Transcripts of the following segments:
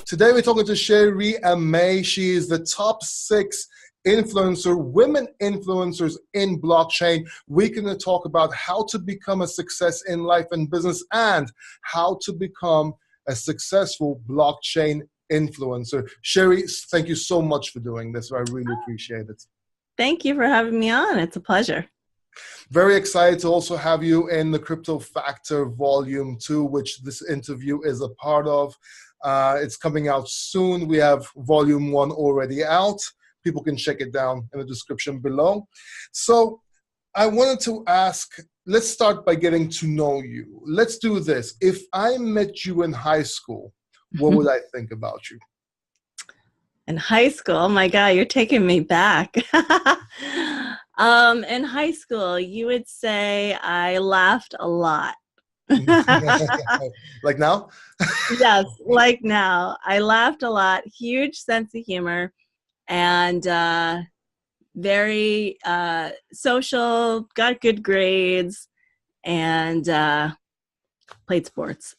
Today we're talking to Cherie Aimée. She is the top 6 women influencers in blockchain. We're going to talk about how to become a success in life and business and how to become a successful blockchain influencer. Cherie, thank you so much for doing this. I really appreciate it. Thank you for having me on. It's a pleasure. Very excited to also have you in the Crypto Factor Volume 2, which this interview is a part of. It's coming out soon. We have Volume 1 already out. People can check it down in the description below. So I wanted to ask, let's start by getting to know you. Let's do this. If I met you in high school, what would I think about you? In high school, oh my God, you're taking me back. In high school, you would say I laughed a lot. Like now? Yes, like now. I laughed a lot, huge sense of humor, and very social, got good grades, and played sports.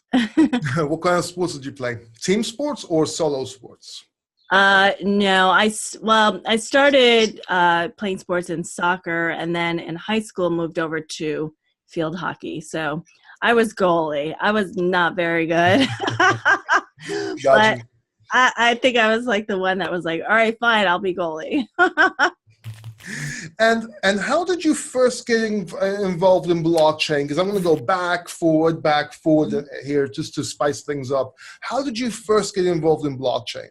What kind of sports did you play? Team sports or solo sports? No, I started playing sports in soccer, and then in high school moved over to field hockey. So I was goalie. I was not very good. But I think I was like the one that was like, all right, fine, I'll be goalie. And how did you first get involved in blockchain? Because I'm going to go back, forward here just to spice things up. How did you first get involved in blockchain?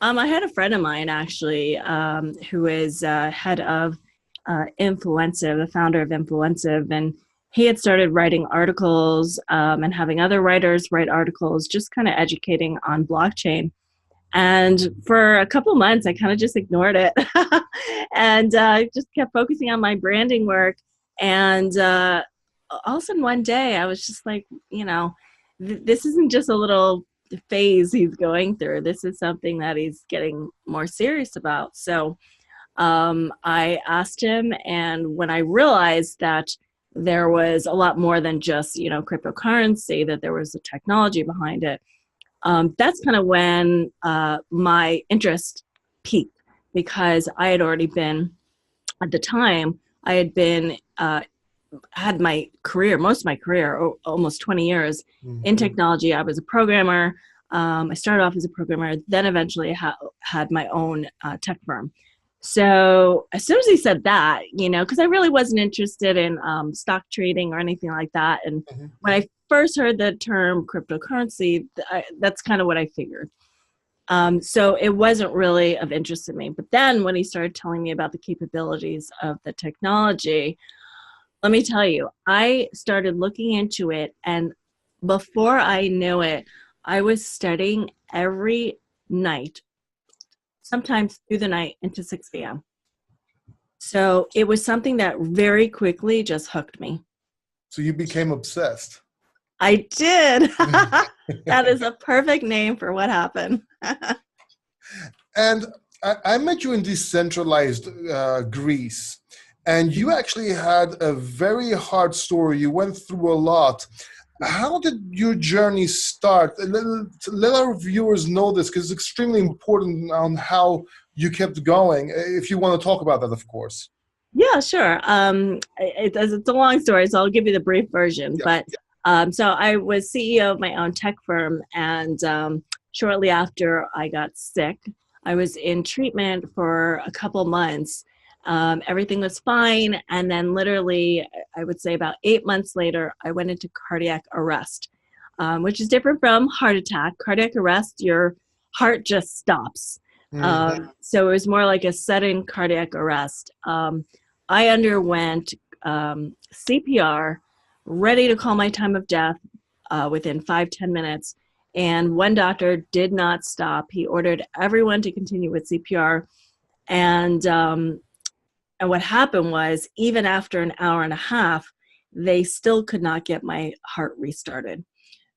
I had a friend of mine, actually, who is head of Influensive, the founder of Influensive, and he had started writing articles and having other writers write articles, just kind of educating on blockchain. And for a couple months, I kind of just ignored it and just kept focusing on my branding work. And all of a sudden one day, I was just like, this isn't just a little phase he's going through. This is something that he's getting more serious about. So I asked him, and when I realized that there was a lot more than just cryptocurrency, that there was a technology behind it, that's kind of when my interest peaked, because I had already been, at the time, I had been had my career, most of my career, almost 20 years in technology. I was a programmer. I started off as a programmer, then eventually had my own tech firm. So as soon as he said that, because I really wasn't interested in stock trading or anything like that. And when I first heard the term cryptocurrency, that's kind of what I figured. So it wasn't really of interest to me. But then when he started telling me about the capabilities of the technology, let me tell you, I started looking into it, and before I knew it, I was studying every night, sometimes through the night into 6 p.m. So it was something that very quickly just hooked me. So you became obsessed. I did. That is a perfect name for what happened. And I met you in decentralized Greece. And you actually had a very hard story. You went through a lot. How did your journey start? Let our viewers know this, because it's extremely important on how you kept going. If you want to talk about that, of course. Yeah, sure. It's a long story, so I'll give you the brief version. Yeah. But so I was CEO of my own tech firm, and shortly after I got sick, I was in treatment for a couple months. Everything was fine, and then literally, I would say about 8 months later, I went into cardiac arrest, which is different from heart attack. Cardiac arrest, your heart just stops. So it was more like a sudden cardiac arrest. I underwent CPR, ready to call my time of death within 5-10 minutes, and one doctor did not stop. He ordered everyone to continue with CPR, and what happened was, even after an hour and a half, they still could not get my heart restarted.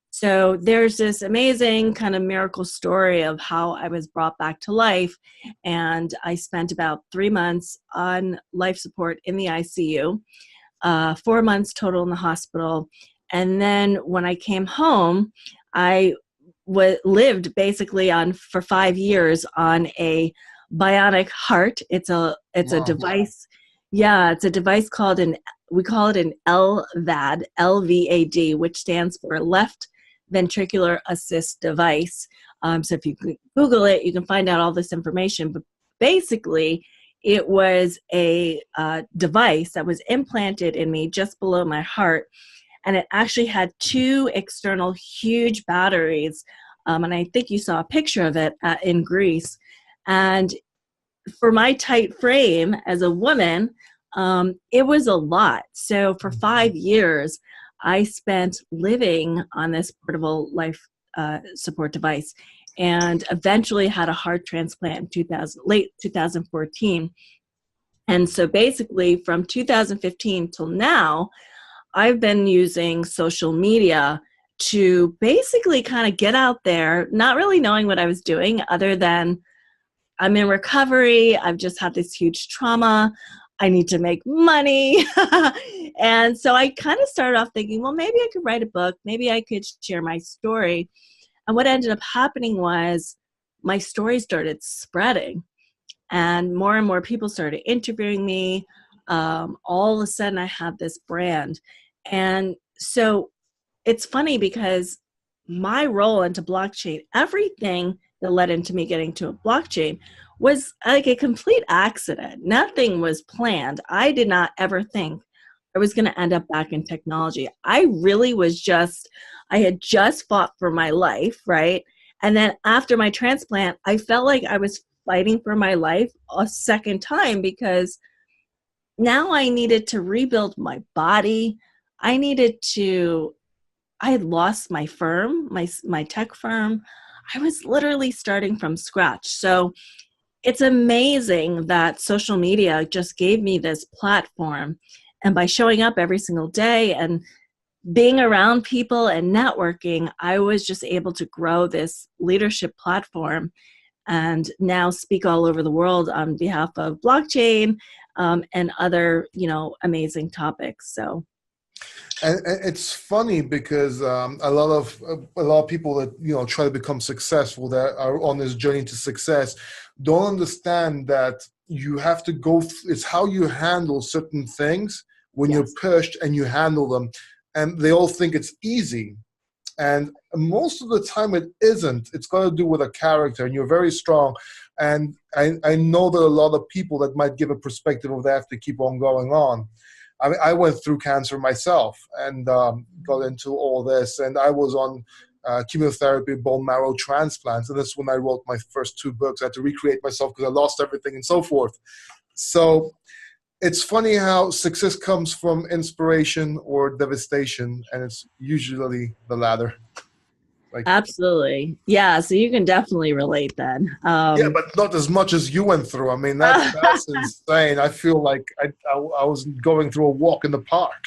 So there's this amazing kind of miracle story of how I was brought back to life. And I spent about 3 months on life support in the ICU, 4 months total in the hospital. And then when I came home, I lived basically for 5 years on a bionic heart. It's a Wow. device. Yeah, it's a device called we call it an LVAD, LVAD, which stands for left ventricular assist device. So if you Google it, you can find out all this information. But basically, it was a device that was implanted in me just below my heart, and it actually had 2 external huge batteries. And I think you saw a picture of it in Greece. And for my tight frame as a woman, it was a lot. So for 5 years, I spent living on this portable life support device, and eventually had a heart transplant in late 2014. And so basically from 2015 till now, I've been using social media to basically kind of get out there, not really knowing what I was doing other than I'm in recovery. I've just had this huge trauma. I need to make money. And so I kind of started off thinking, well, maybe I could write a book. Maybe I could share my story. And what ended up happening was my story started spreading, and more people started interviewing me. All of a sudden I had this brand. And so it's funny because my role into blockchain, everything that led into me getting to a blockchain was like a complete accident. Nothing was planned. I did not ever think I was going to end up back in technology. I really was I had just fought for my life, right? And then after my transplant, I felt like I was fighting for my life a second time, because now I needed to rebuild my body. I had lost my firm, my tech firm. I was literally starting from scratch. So it's amazing that social media just gave me this platform. And by showing up every single day and being around people and networking, I was just able to grow this leadership platform and now speak all over the world on behalf of blockchain and other, amazing topics. So. And it's funny because a lot of people that try to become successful, that are on this journey to success, don't understand that you have to go. It's how you handle certain things when Yes. you're pushed and you handle them, and they all think it's easy. And most of the time it isn't. It's got to do with a character, and you're very strong. And I know that a lot of people that might give a perspective of that have to keep on going on. I mean, I went through cancer myself and got into all this, and I was on chemotherapy, bone marrow transplants, and that's when I wrote my first 2 books. I had to recreate myself because I lost everything and so forth. So it's funny how success comes from inspiration or devastation, and it's usually the latter. Absolutely. Yeah. So you can definitely relate then. Yeah, but not as much as you went through. I mean, that's insane. I feel like I was going through a walk in the park.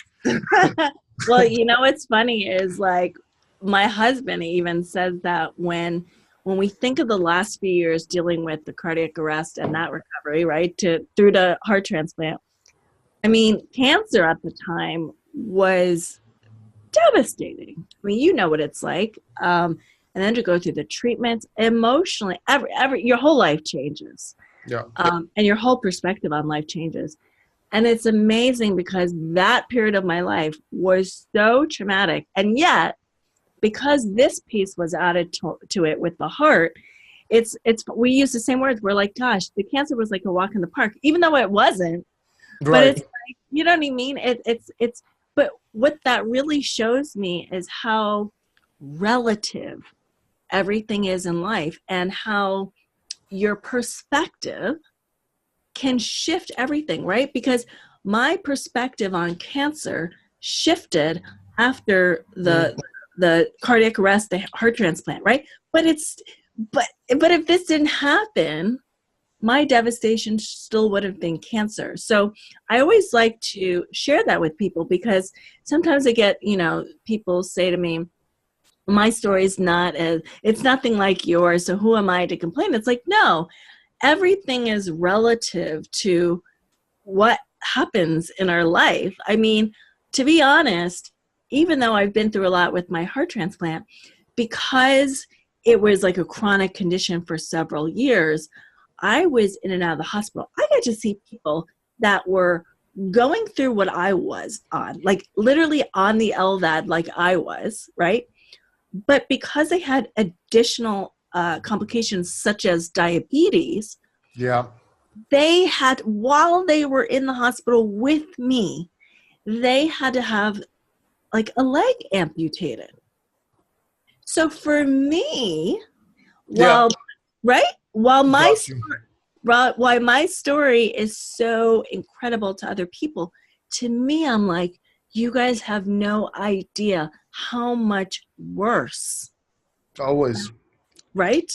Well, what's funny is like my husband even says that when we think of the last few years dealing with the cardiac arrest and that recovery, right, through the heart transplant, I mean, cancer at the time was devastating. I mean, you know what it's like. And then to go through the treatments emotionally, your whole life changes. Yeah. And your whole perspective on life changes. And it's amazing because that period of my life was so traumatic. And yet, because this piece was added to it with the heart, we use the same words. We're like, gosh, the cancer was like a walk in the park, even though it wasn't. Right. But it's like, you know what I mean? But what that really shows me is how relative everything is in life, and how your perspective can shift everything, right? Because my perspective on cancer shifted after the cardiac arrest, the heart transplant, right? But if this didn't happen, my devastation still would have been cancer. So I always like to share that with people, because sometimes I get, people say to me, my story is it's nothing like yours, so who am I to complain? It's like, no, everything is relative to what happens in our life. I mean, to be honest, even though I've been through a lot with my heart transplant, because it was like a chronic condition for several years, I was in and out of the hospital. I got to see people that were going through what I was on, like literally on the LVAD like I was, right? But because they had additional complications such as diabetes, Yeah. they had, while they were in the hospital with me, they had to have like a leg amputated. So for me, while Got you. why my story is so incredible to other people, to me, I'm like, you guys have no idea how much worse. Always. Right?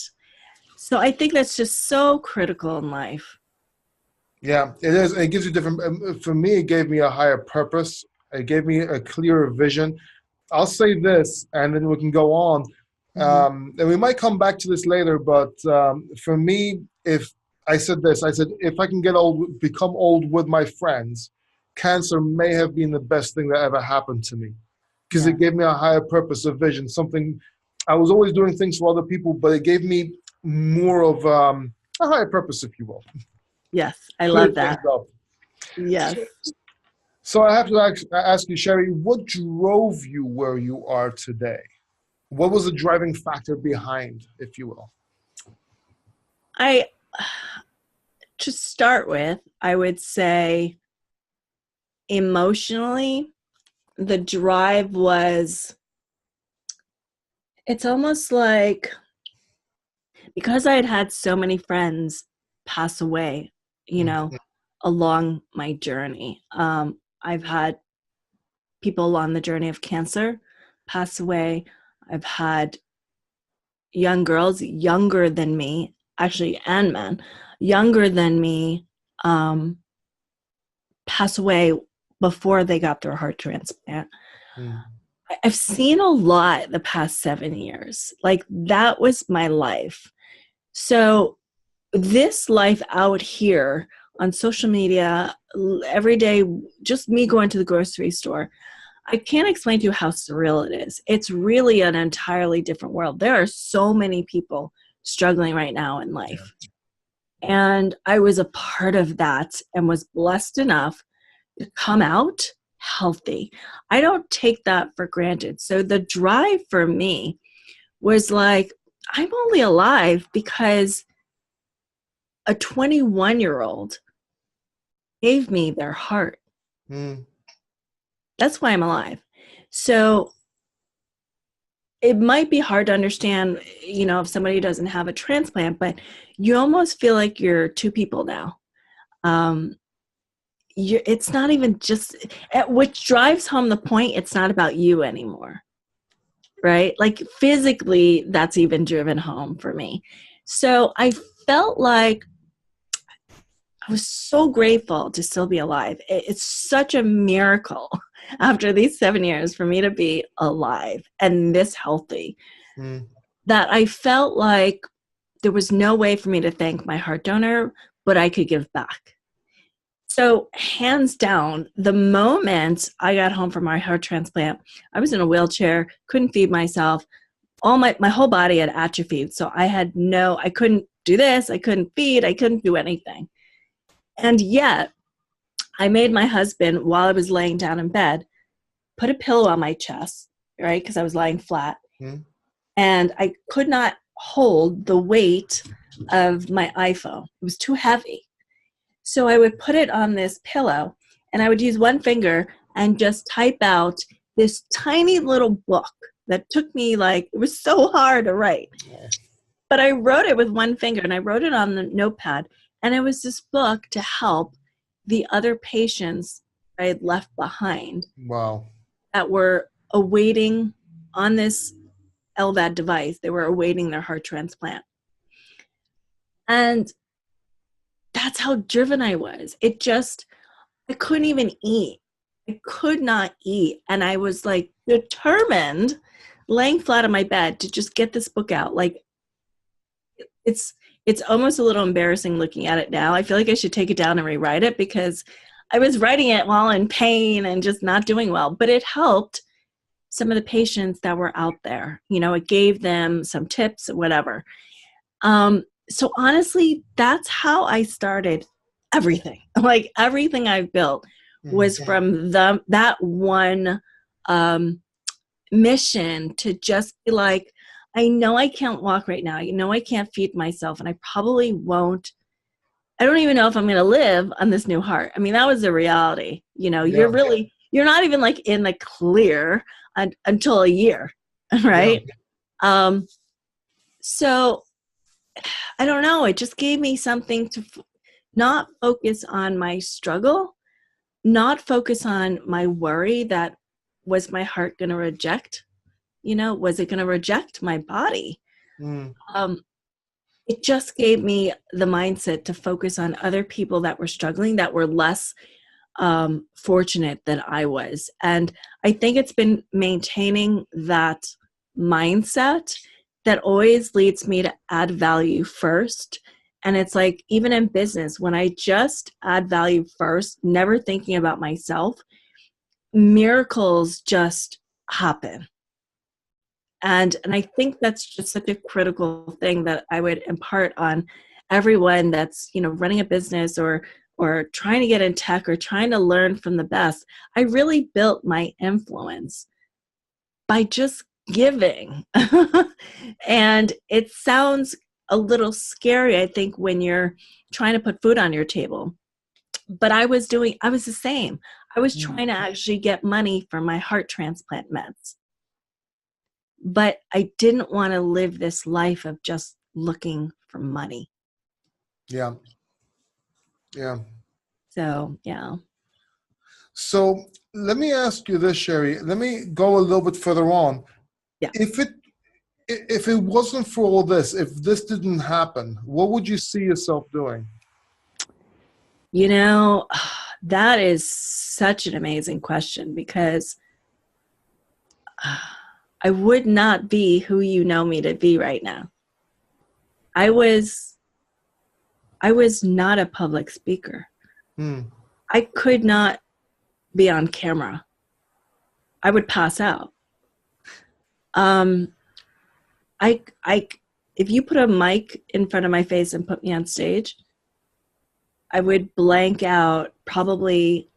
So I think that's just so critical in life. Yeah, it is. It gives you different. For me, it gave me a higher purpose. It gave me a clearer vision. I'll say this, and then we can go on. And we might come back to this later, but for me, if I said this, I said, if I can get old, become old with my friends, cancer may have been the best thing that ever happened to me, because it gave me a higher purpose, a vision, something. I was always doing things for other people, but it gave me more of a higher purpose, if you will. Yes, I love that. Up. Yes. So I have to ask you, Cherie, what drove you where you are today? What was the driving factor behind, if you will? To start with, I would say emotionally, the drive was, it's almost like, because I had had so many friends pass away, you know, along my journey. I've had people along the journey of cancer pass away. I've had young girls younger than me, actually, and men younger than me, pass away before they got their heart transplant. I've seen a lot the past 7 years. Like, that was my life. So this life out here on social media, every day, just me going to the grocery store, I can't explain to you how surreal it is. It's really an entirely different world. There are so many people struggling right now in life. And I was a part of that and was blessed enough to come out healthy. I don't take that for granted. So the drive for me was like, I'm only alive because a 21-year-old gave me their heart. That's why I'm alive. So it might be hard to understand, you know, if somebody doesn't have a transplant, but you almost feel like you're two people now. It's not even just, which drives home the point, it's not about you anymore, right? Like, physically, that's even driven home for me. So I felt like I was so grateful to still be alive. It's such a miracle after these 7 years for me to be alive and this healthy, that I felt like there was no way for me to thank my heart donor, but I could give back. So hands down, the moment I got home from my heart transplant, I was in a wheelchair, couldn't feed myself. My whole body had atrophied. So I couldn't do this. I couldn't feed. I couldn't do anything. And yet I made my husband, while I was laying down in bed, put a pillow on my chest, right? Because I was lying flat. And I could not hold the weight of my iPhone. It was too heavy. So I would put it on this pillow and I would use one finger and just type out this tiny little book that took me, like, it was so hard to write. But I wrote it with one finger and I wrote it on the notepad. And it was this book to help the other patients I had left behind. Wow. That were awaiting on this LVAD device. They were awaiting their heart transplant. And that's how driven I was. I couldn't even eat. I could not eat. And I was like determined, laying flat on my bed, to just get this book out. Like, it's almost a little embarrassing looking at it now. I feel like I should take it down and rewrite it, because I was writing it while in pain and just not doing well. But it helped some of the patients that were out there. You know, it gave them some tips, whatever. So honestly, that's how I started everything. Like everything I've built was from that one mission to just be like, I know I can't walk right now. You know, I can't feed myself, and I probably won't. I don't even know if I'm going to live on this new heart. I mean, that was the reality. You know, you're not even like in the clear until a year, right? Yeah. So I don't know. It just gave me something to not focus on my struggle, not focus on my worry that was my heart going to reject, you know, was it going to reject my body? It just gave me the mindset to focus on other people that were struggling, that were less fortunate than I was. And I think it's been maintaining that mindset that always leads me to add value first. And it's like, even in business, when I just add value first, never thinking about myself, miracles just happen. And I think that's just such a critical thing that I would impart on everyone that's, you know, running a business or trying to get in tech or trying to learn from the best. I really built my influence by just giving. And it sounds a little scary, I think, when you're trying to put food on your table. But I was the same. I was trying to actually get money for my heart transplant meds. But I didn't want to live this life of just looking for money. Yeah. Yeah. So, yeah. So let me ask you this, Cherie. Let me go a little bit further on. Yeah. If it wasn't for all this, if this didn't happen, what would you see yourself doing? You know, that is such an amazing question, because I would not be who you know me to be right now. I was not a public speaker. I could not be on camera. I would pass out. If you put a mic in front of my face and put me on stage, I would blank out, probably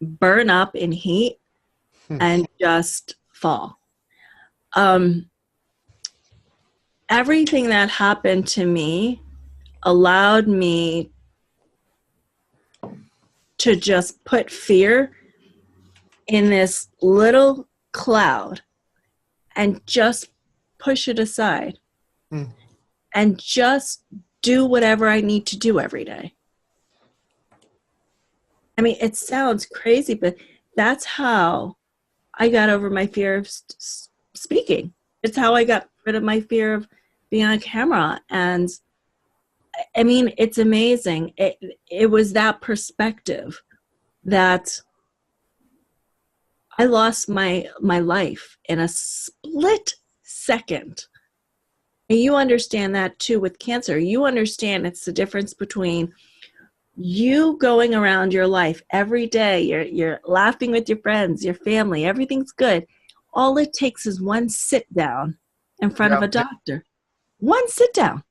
burn up in heat, and just fall. Everything that happened to me allowed me to just put fear in this little cloud and just push it aside and just do whatever I need to do every day. I mean, it sounds crazy, but that's how I got over my fear of speaking. It's how I got rid of my fear of being on camera. And I mean, it's amazing. It was that perspective that I lost my life in a split second. And you understand that too with cancer. You understand it's the difference between you going around your life every day, you're laughing with your friends, your family, everything's good. All it takes is one sit down in front of a doctor. One sit down.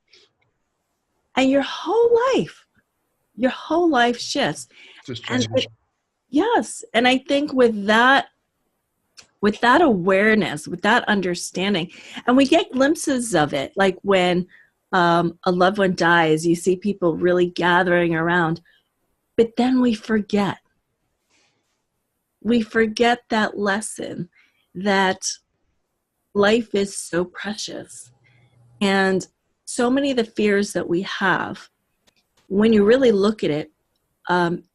And your whole life shifts. Just change. Yes. And I think with that awareness, with that understanding, and we get glimpses of it, like when a loved one dies, you see people really gathering around, but then we forget that lesson, that life is so precious. And so many of the fears that we have, when you really look at it,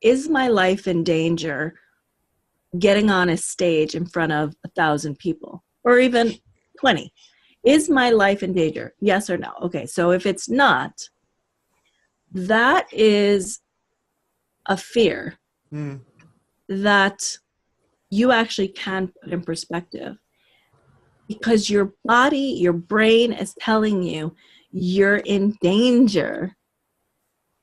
is my life in danger getting on a stage in front of 1,000 people or even 20? Is my life in danger? Yes or no? Okay, so if it's not, that is a fear that you actually can put in perspective, because your body, your brain is telling you you're in danger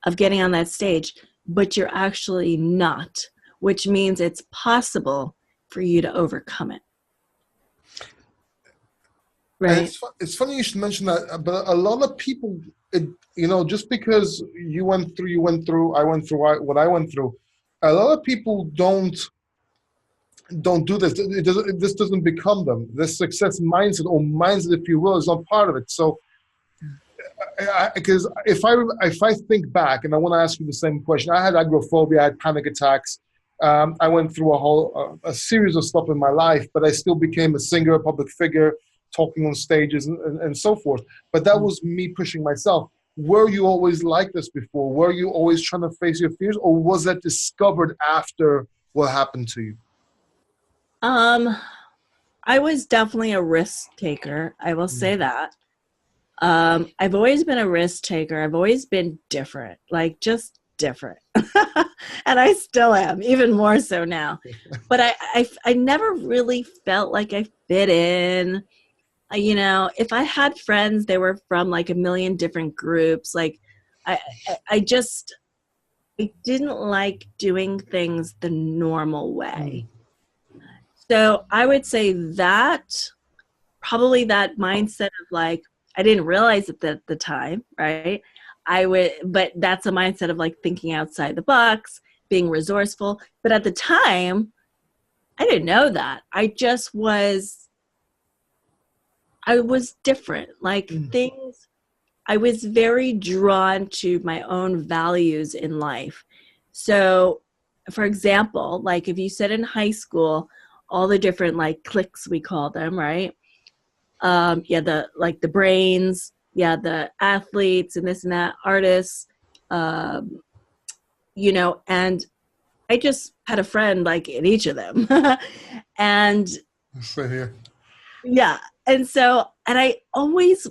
of getting on that stage, but you're actually not, which means it's possible for you to overcome it. And Right. it's funny you should mention that, but a lot of people, just because you went through, I went through what I went through, a lot of people don't do this. This doesn't become them. This success mindset or mindset, if you will, is not part of it. So, because if I think back, and I want to ask you the same question, I had agoraphobia, I had panic attacks. I went through a series of stuff in my life, but I still became a singer, a public figure, talking on stages and so forth. But that was me pushing myself. Were you always like this before? Were you always trying to face your fears, or was that discovered after what happened to you? Um, I was definitely a risk taker. I will say that. I've always been a risk taker. I've always been different, like just different. And I still am, even more so now. But I never really felt like I fit in. If I had friends, they were from like a million different groups. Like I just, I didn't like doing things the normal way. Mm. So I would say that probably that mindset of like, I didn't realize it at the time, right? But that's a mindset of like thinking outside the box, being resourceful. But at the time, I didn't know that. I was different. Like things, I was very drawn to my own values in life. So, for example, like if you said in high school, all the different like cliques we call them, right? Yeah, the brains, yeah, the athletes and this and that, artists, um, and I just had a friend like in each of them. And Same here. yeah, and I always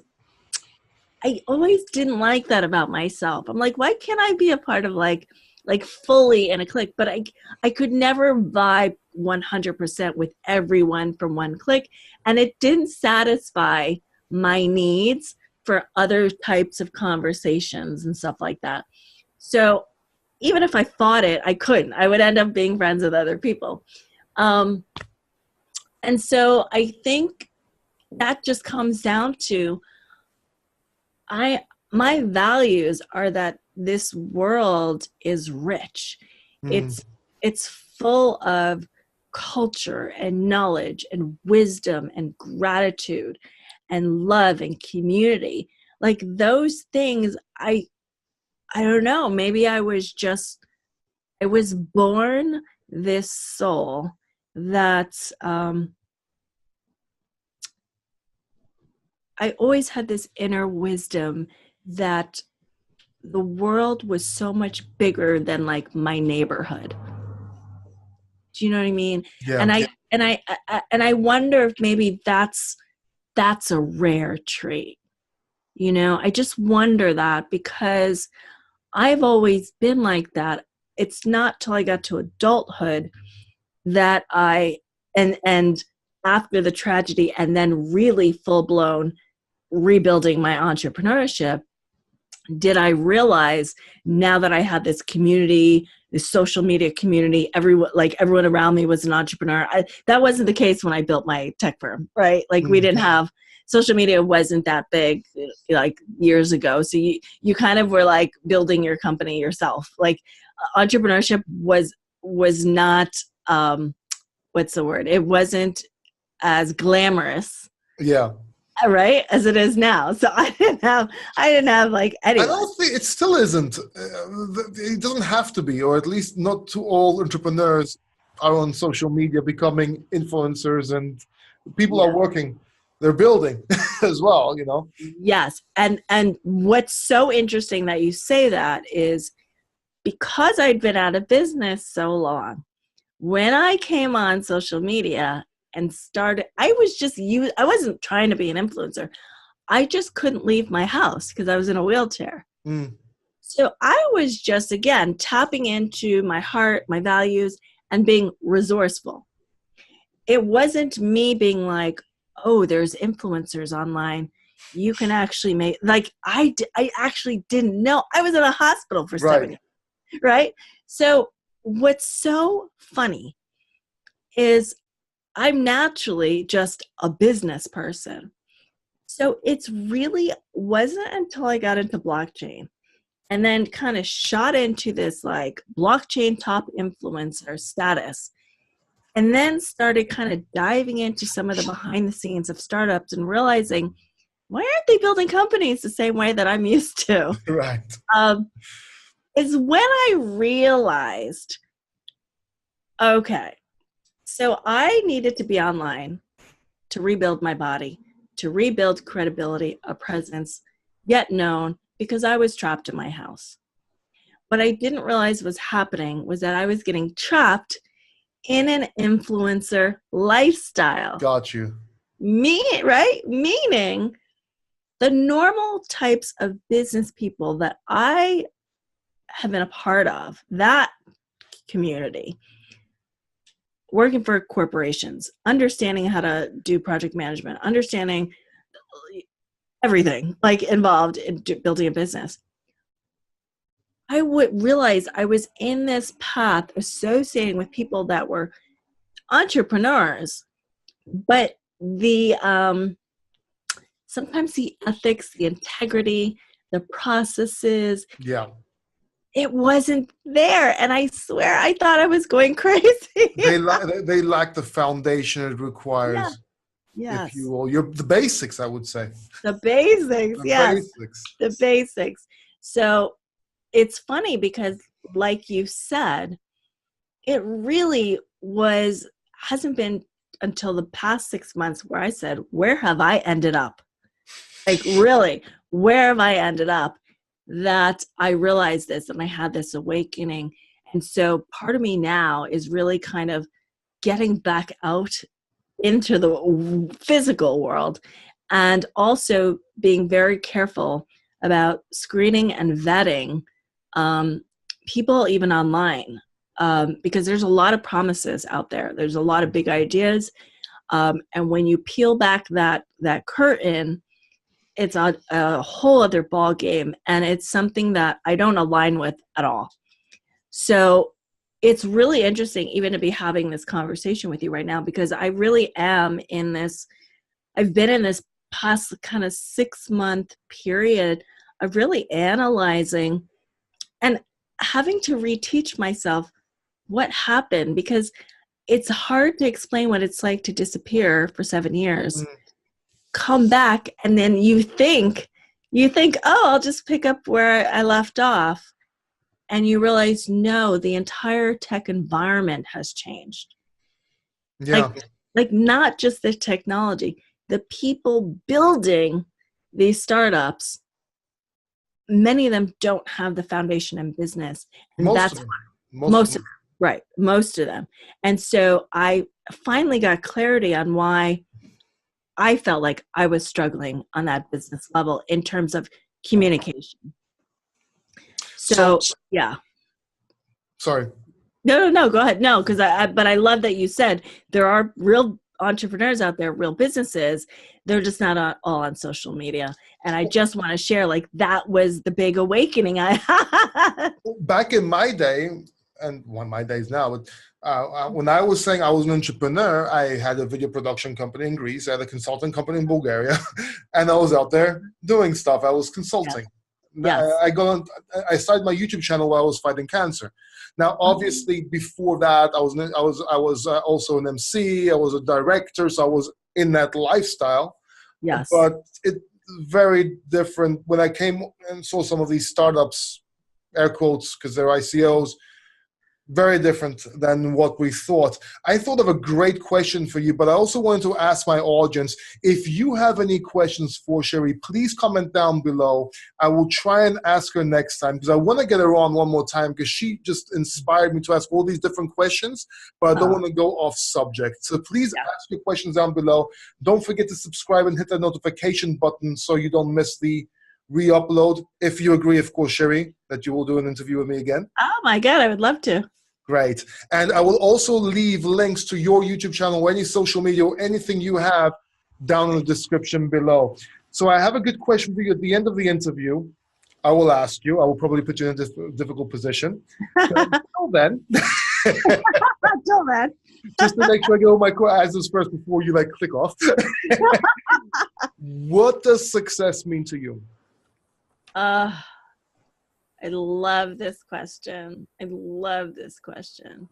didn't like that about myself. I'm like, why can't I be a part of like fully in a clique? But I could never vibe 100% with everyone from one clique, and it didn't satisfy my needs for other types of conversations and stuff like that. So even if I fought it, I couldn't. I would end up being friends with other people. Um, and so I think that just comes down to I my values are that this world is rich. Mm. It's full of culture and knowledge and wisdom and gratitude and love and community. Like those things I don't know, maybe I was born this soul that I always had this inner wisdom that the world was so much bigger than like my neighborhood. Do you know what I mean? Yeah. And I wonder if maybe that's a rare trait. I just wonder that because I've always been like that. It's not till I got to adulthood that and after the tragedy and then really full blown rebuilding my entrepreneurship, did I realize now that I had this community, this social media community, everyone around me was an entrepreneur. That wasn't the case when I built my tech firm, right? Like we Mm. didn't have social media wasn't that big like years ago. So you kind of were like building your company yourself. Like entrepreneurship was not what's the word? It wasn't as glamorous, Yeah. right, as it is now. So I didn't have like I anyone. don't think it still isn't. It doesn't have to be, or at least not to all entrepreneurs are on social media becoming influencers, and people are Yeah. working, they're building as well. Yes. And what's so interesting that you say that is because I'd been out of business so long, when I came on social media and started, I wasn't trying to be an influencer. I just couldn't leave my house because I was in a wheelchair. Mm. So I was just, again, tapping into my heart, my values, and being resourceful. It wasn't me being like, oh, there's influencers online. You can actually make, like, I actually didn't know. I was in a hospital for Right. 7 years, right? So what's so funny is I'm naturally just a business person. So it's really wasn't until I got into blockchain and then kind of shot into this like blockchain top influencer status, and then started kind of diving into some of the behind the scenes of startups and realizing, why aren't they building companies the same way that I'm used to? Right. Is when I realized, okay, so I needed to be online to rebuild my body, to rebuild credibility, a presence, yet known, because I was trapped in my house. What I didn't realize was happening was that I was getting trapped in an influencer lifestyle. Got you. Right? Meaning the normal types of business people that I have been a part of, that community, working for corporations, understanding how to do project management, understanding everything like involved in building a business. I would realize I was in this path associating with people that were entrepreneurs, but the sometimes the ethics, the integrity, the processes, Yeah. it wasn't there. And I swear I thought I was going crazy. They lack the foundation it requires, Yes. if you will. The basics, I would say. The basics, The yes. basics. The basics. So it's funny because, like you said, it really hasn't been until the past 6 months where I said, where have I ended up? Like, really, where have I ended up? That I realized this and I had this awakening. And so part of me now is really kind of getting back out into the physical world, and also being very careful about screening and vetting people even online, because there's a lot of promises out there. There's a lot of big ideas. And when you peel back that curtain, it's a whole other ball game, and it's something that I don't align with at all. So it's really interesting even to be having this conversation with you right now, because I really am in this, I've been in this past kind of 6 month period of really analyzing and having to reteach myself what happened, because it's hard to explain what it's like to disappear for 7 years. Come back, and then you think, oh, I'll just pick up where I left off, and you realize, no, the entire tech environment has changed. Yeah. Like not just the technology, the people building these startups, many of them don't have the foundation in business. And Most of them. Right, most of them. And so I finally got clarity on why I felt like I was struggling on that business level in terms of communication. So yeah. Sorry. No, go ahead. No, because but I love that you said there are real entrepreneurs out there, real businesses. They're just not all on social media. And I just want to share, like, that was the big awakening I had. Back in my day, and one my days now, but when I was saying I was an entrepreneur, I had a video production company in Greece, I had a consulting company in Bulgaria, and I was out there doing stuff. I was consulting. Yes. I started my YouTube channel while I was fighting cancer. Now, obviously, before that, I was also an MC. I was a director, so I was in that lifestyle. Yes. But it's very different when I came and saw some of these startups, air quotes, because they're ICOs. Very different than what we thought. I thought of a great question for you, but I also wanted to ask my audience, if you have any questions for Cherie, please comment down below. I will try and ask her next time, because I want to get her on one more time, because she just inspired me to ask all these different questions, but I don't want to go off subject. So please ask your questions down below. Don't forget to subscribe and hit the notification button so you don't miss the re-upload. If you agree, of course, Cherie, that you will do an interview with me again. Oh my God, I would love to. Great. And I will also leave links to your YouTube channel or any social media or anything you have down in the description below. So I have a good question for you at the end of the interview. I will ask you. I will probably put you in a difficult position. Until then. Until then. Just to make sure I get all my answers first before you click off. What does success mean to you? I love this question. I love this question.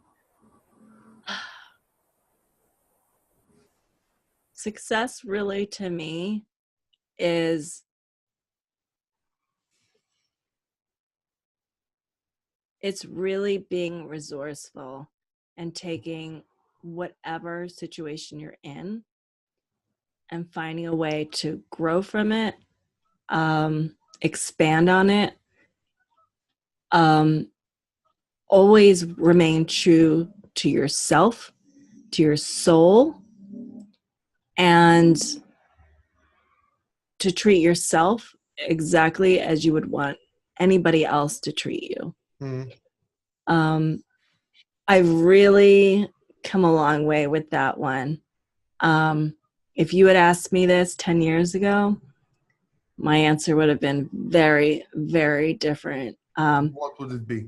Success really to me is it's really being resourceful and taking whatever situation you're in and finding a way to grow from it, expand on it, always remain true to yourself, to your soul, and to treat yourself exactly as you would want anybody else to treat you. Mm. I've really come a long way with that one. If you had asked me this 10 years ago, my answer would have been very, very different. What would it be?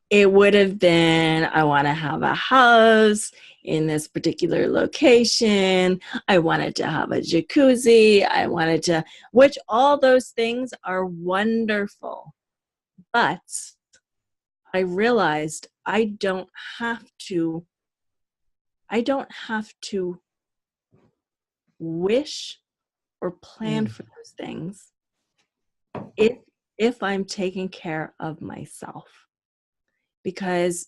It would have been, I want to have a house in this particular location. I wanted to have a jacuzzi. I wanted to, which all those things are wonderful. But I realized I don't have to wish or plan for those things if I'm taking care of myself. Because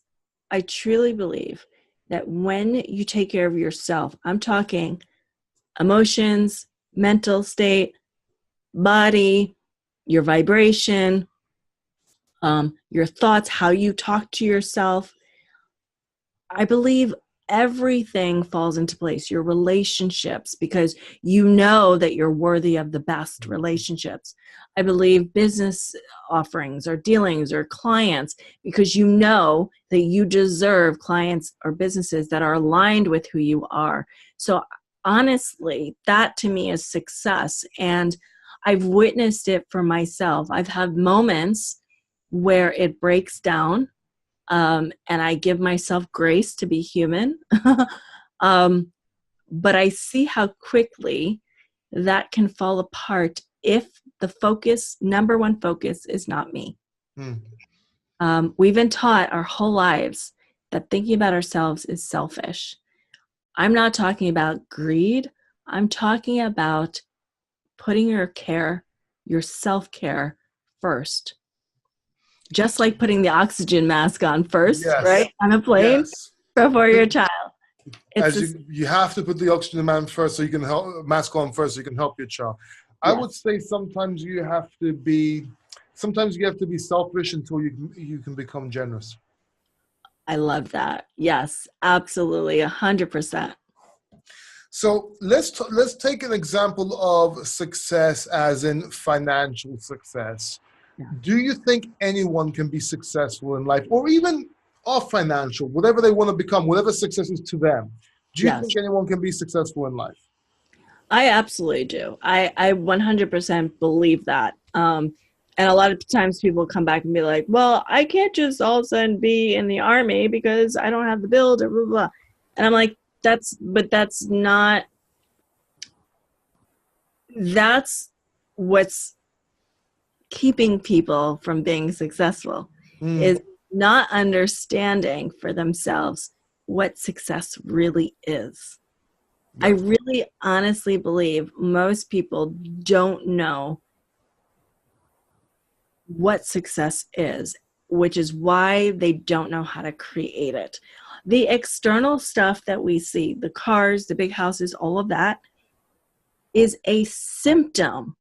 I truly believe that when you take care of yourself, I'm talking emotions, mental state, body, your vibration, your thoughts, how you talk to yourself, I believe everything falls into place. Your relationships, because you know that you're worthy of the best relationships. I believe business offerings or dealings or clients, because you know that you deserve clients or businesses that are aligned with who you are. So honestly, that to me is success. And I've witnessed it for myself. I've had moments where it breaks down, and I give myself grace to be human. But I see how quickly that can fall apart if the number one focus is not me. We've been taught our whole lives that thinking about ourselves is selfish. I'm not talking about greed. I'm talking about putting your self-care first. Just like putting the oxygen mask on first, Yes. right? On a plane Yes. before your child. As you have to put the oxygen mask so you can mask on first so you can help your child. I would say sometimes you have to be selfish until you can become generous. I love that. Yes, absolutely, 100%. So let's take an example of success as in financial success. Yeah. Do you think anyone can be successful in life, or even off financial, whatever they want to become, whatever success is to them? Do you think anyone can be successful in life? I absolutely do. I 100% believe that. And a lot of times people come back and be like, well, I can't just all of a sudden be in the army because I don't have the build or blah, blah, blah. And I'm like, that's what's keeping people from being successful is not understanding for themselves what success really is. I really honestly believe most people don't know what success is, which is why they don't know how to create it. The external stuff that we see, the cars, the big houses, all of that is a symptom.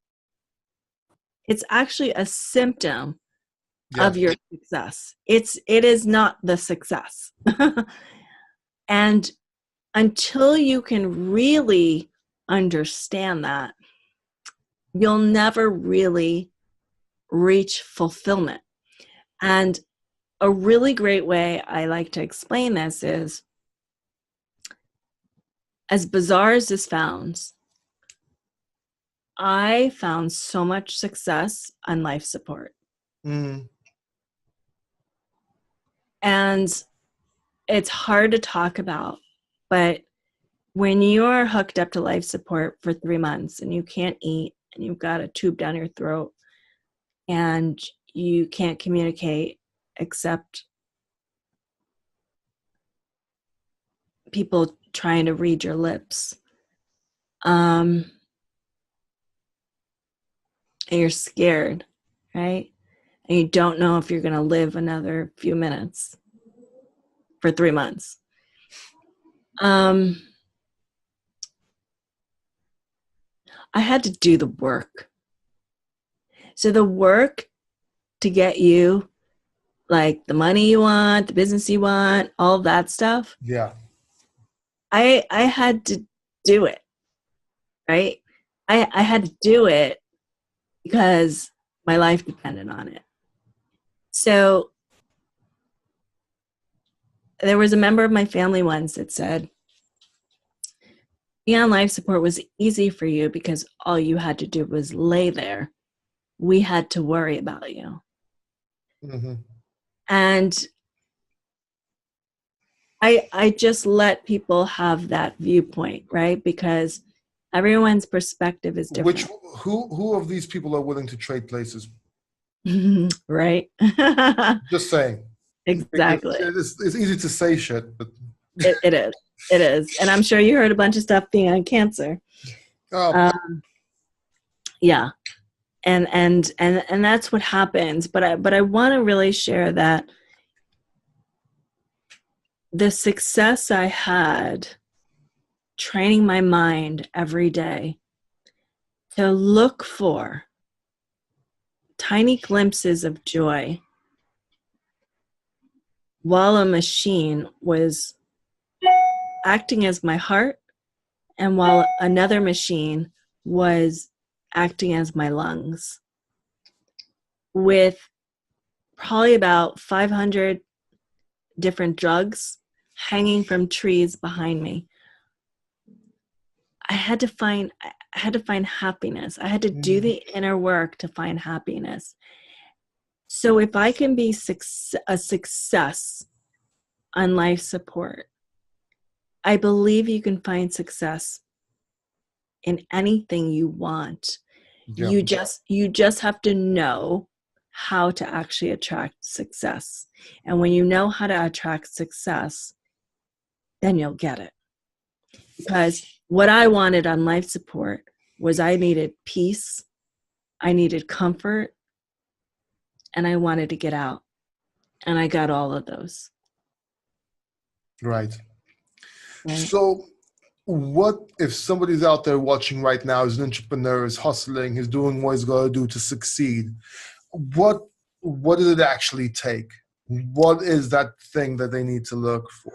It's actually a symptom of your success. It is not the success. And until you can really understand that, you'll never really reach fulfillment. And a really great way I like to explain this is, as bizarre as this sounds, I found so much success on life support. And it's hard to talk about, but when you're hooked up to life support for 3 months and you can't eat and you've got a tube down your throat and you can't communicate except people trying to read your lips, and you're scared, right? And you don't know if you're going to live another few minutes for 3 months. I had to do the work. So the work to get you like the money you want, the business you want, all that stuff. Yeah. I had to do it, right? I had to do it because my life depended on it. So there was a member of my family once that said, being on life support was easy for you because all you had to do was lay there. We had to worry about you. Mm-hmm. And I just let people have that viewpoint, right? Because everyone's perspective is different. Who of these people are willing to trade places? Right? Just saying. Exactly. It's easy to say shit, but It is. It is. And I'm sure you heard a bunch of stuff being on cancer. oh. Yeah. And that's what happens. But I want to really share that the success I had training my mind every day to look for tiny glimpses of joy while a machine was acting as my heart and while another machine was acting as my lungs, with probably about 500 different drugs hanging from trees behind me. I had to find happiness. I had to do the inner work to find happiness. So if I can be a success on life support, I believe you can find success in anything you want. Yeah. You just have to know how to actually attract success. And when you know how to attract success, then you'll get it. Because what I wanted on life support was I needed peace, I needed comfort, and I wanted to get out. And I got all of those. Right. So what if somebody's out there watching right now, is an entrepreneur, is hustling, is doing what he's got to do to succeed? What does it actually take? What is that thing that they need to look for?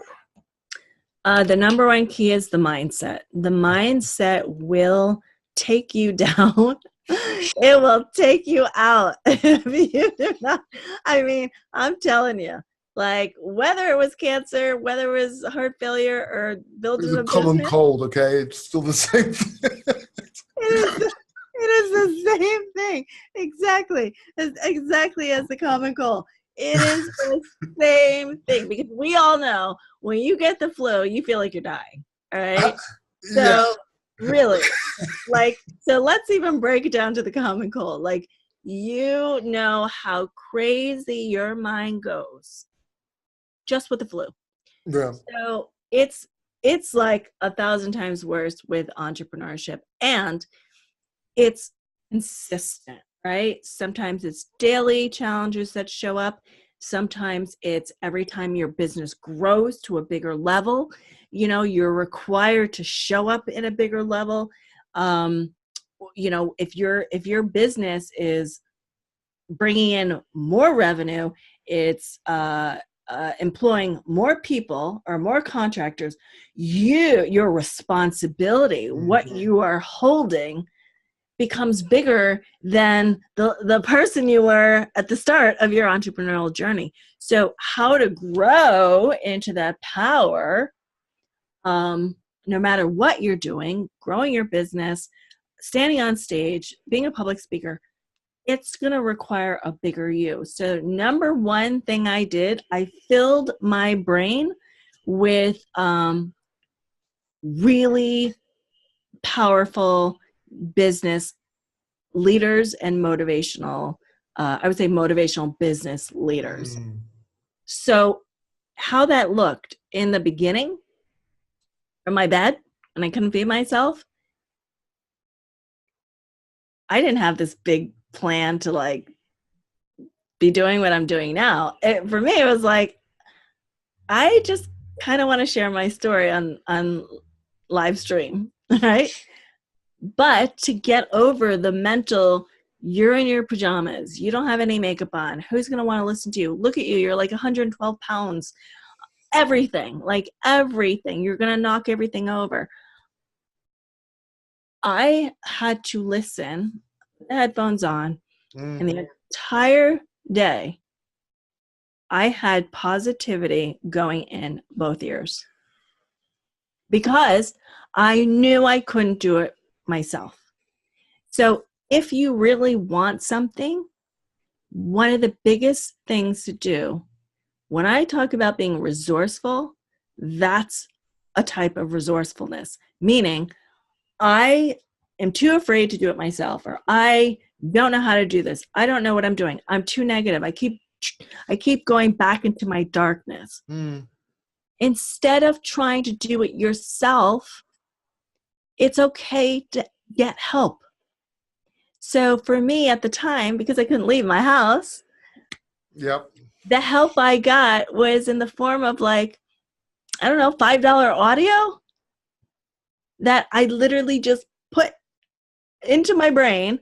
The number one key is the mindset. The mindset will take you down. It will take you out. If you do not, I mean, I'm telling you, like whether it was cancer, whether it was heart failure or building It's a a common business, cold, okay? It's still the same thing. it is the same thing. Exactly. Exactly as the common cold. It is the same thing because we all know when you get the flu, you feel like you're dying. All right. So really, like, so let's even break it down to the common cold. Like, you know how crazy your mind goes just with the flu. Yeah. So it's like 1,000 times worse with entrepreneurship, and it's consistent, right? Sometimes it's daily challenges that show up. Sometimes it's every time your business grows to a bigger level, you know, you're required to show up in a bigger level. You know, if your business is bringing in more revenue, it's employing more people or more contractors, your responsibility, what you are holding, becomes bigger than the person you were at the start of your entrepreneurial journey. So how to grow into that power, no matter what you're doing, growing your business, standing on stage, being a public speaker, it's going to require a bigger you. So number one thing I did, I filled my brain with really powerful business leaders and motivational, I would say motivational business leaders. So how that looked in the beginning from my bed and I couldn't feed myself, I didn't have this big plan to like be doing what I'm doing now. For me, it was like, I just kind of want to share my story on live stream, right? But to get over the mental, you're in your pajamas, you don't have any makeup on, who's going to want to listen to you? Look at you, you're like 112 pounds, everything, like everything. You're going to knock everything over. I had to listen, headphones on, and the entire day, I had positivity going in both ears because I knew I couldn't do it myself. So if you really want something, one of the biggest things to do, when I talk about being resourceful, that's a type of resourcefulness, meaning I am too afraid to do it myself, or I don't know how to do this. I don't know what I'm doing. I'm too negative. I keep going back into my darkness. Instead of trying to do it yourself, it's okay to get help. So for me at the time, because I couldn't leave my house, the help I got was in the form of like, I don't know, $5 audio that I literally just put into my brain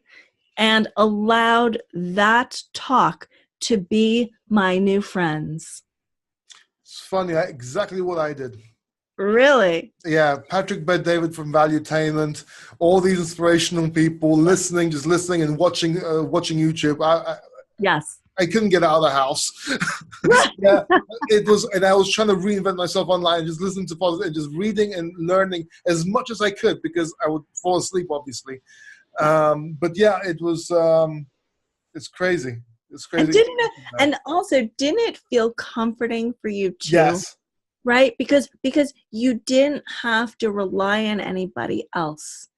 and allowed that talk to be my new friends. It's funny, exactly what I did. Really? Yeah, Patrick Bet-David from Valuetainment, all these inspirational people listening, just listening and watching YouTube. Yes. I couldn't get out of the house. Yeah, and I was trying to reinvent myself online, just listening to positive, and just reading and learning as much as I could because I would fall asleep, obviously. But yeah, it was. It's crazy. It's crazy. And also, didn't it feel comforting for you too? Yes. Right? Because you didn't have to rely on anybody else.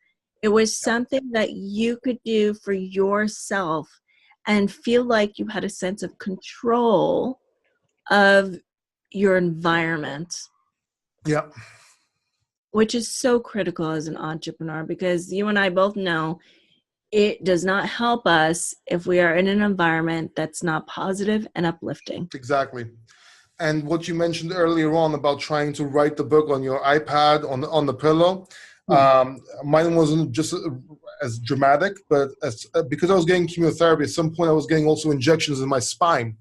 It was something that you could do for yourself and feel like you had a sense of control of your environment. Yeah. Which is so critical as an entrepreneur, because you and I both know it does not help us if we are in an environment that's not positive and uplifting. Exactly. And what you mentioned earlier on about trying to write the book on your iPad, on the pillow, mine wasn't just as dramatic, but because I was getting chemotherapy, at some point I was getting also injections in my spine.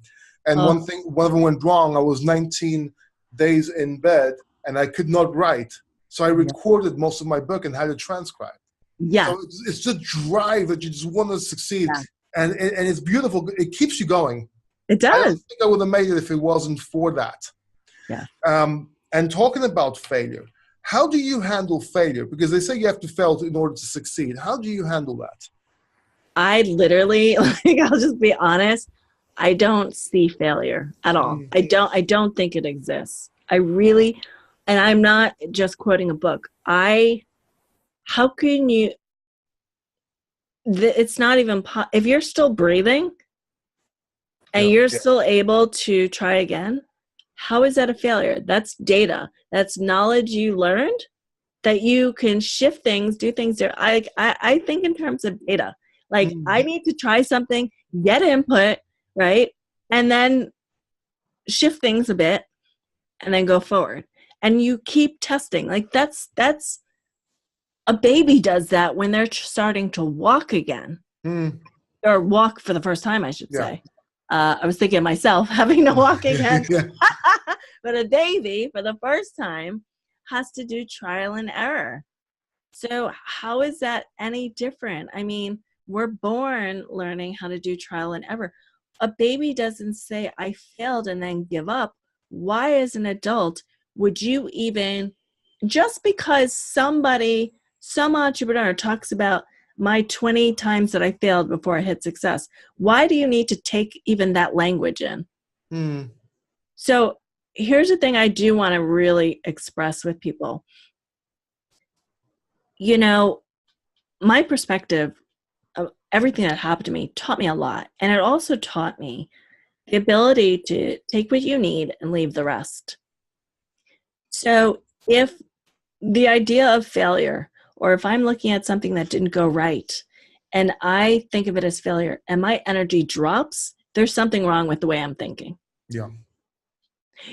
And one of them went wrong. I was 19 days in bed and I could not write. So I recorded most of my book and had it transcribed. Yeah. So it's the drive that you just want to succeed. Yeah. And it's beautiful. It keeps you going. It does. I don't think I would have made it if it wasn't for that. Yeah. And talking about failure, how do you handle failure? Because they say you have to fail in order to succeed. How do you handle that? I literally, I'll just be honest, I don't see failure at all. I don't think it exists. I really, and I'm not just quoting a book. How can you, it's not even, if you're still breathing and you're still able to try again, how is that a failure? That's data. That's knowledge you learned that you can shift things, do things there. I think in terms of data. Like I need to try something, get input, right? And then shift things a bit and then go forward. And you keep testing. Like that's a baby does that when they're starting to walk again. Or walk for the first time, I should say. I was thinking of myself having to walk again. But a baby for the first time has to do trial and error. So how is that any different? I mean, we're born learning how to do trial and error. A baby doesn't say, I failed and then give up. Why, as an adult, would you even, just because some entrepreneur talks about my 20 times that I failed before I hit success, why do you need to take even that language in? So here's the thing I do want to really express with people. you know, my perspective of everything that happened to me taught me a lot. And it also taught me the ability to take what you need and leave the rest. So if the idea of failure, or if I'm looking at something that didn't go right and I think of it as failure and my energy drops, there's something wrong with the way I'm thinking. Yeah.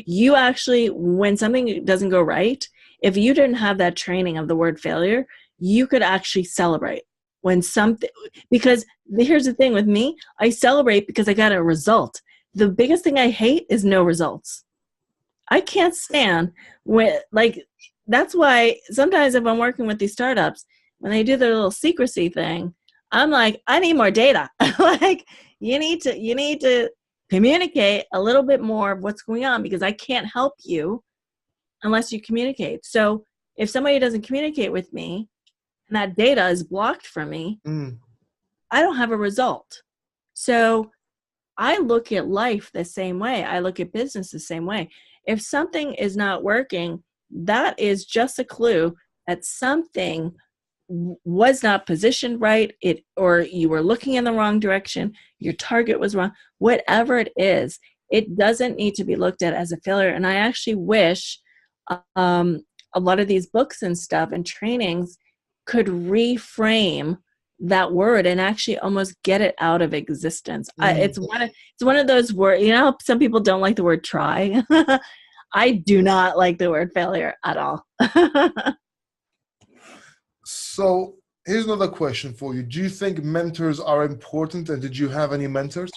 You actually, when something doesn't go right, if you didn't have that training of the word failure, you could actually celebrate when something, because here's the thing with me, I celebrate because I got a result. The biggest thing I hate is no results. I can't stand when, like, that's why sometimes if I'm working with these startups, when they do their little secrecy thing, I'm like, I need more data. Like, you need to communicate a little bit more of what's going on, because I can't help you unless you communicate. So if somebody doesn't communicate with me and that data is blocked from me, I don't have a result. So I look at life the same way. I look at business the same way. If something is not working, that is just a clue that something was not positioned right, or you were looking in the wrong direction, your target was wrong, whatever it is, it doesn't need to be looked at as a failure. And I actually wish a lot of these books and stuff and trainings could reframe that word and actually almost get it out of existence. It's one of those words, you know, some people don't like the word try. I do not like the word failure at all. So here's another question for you. Do you think mentors are important, and did you have any mentors?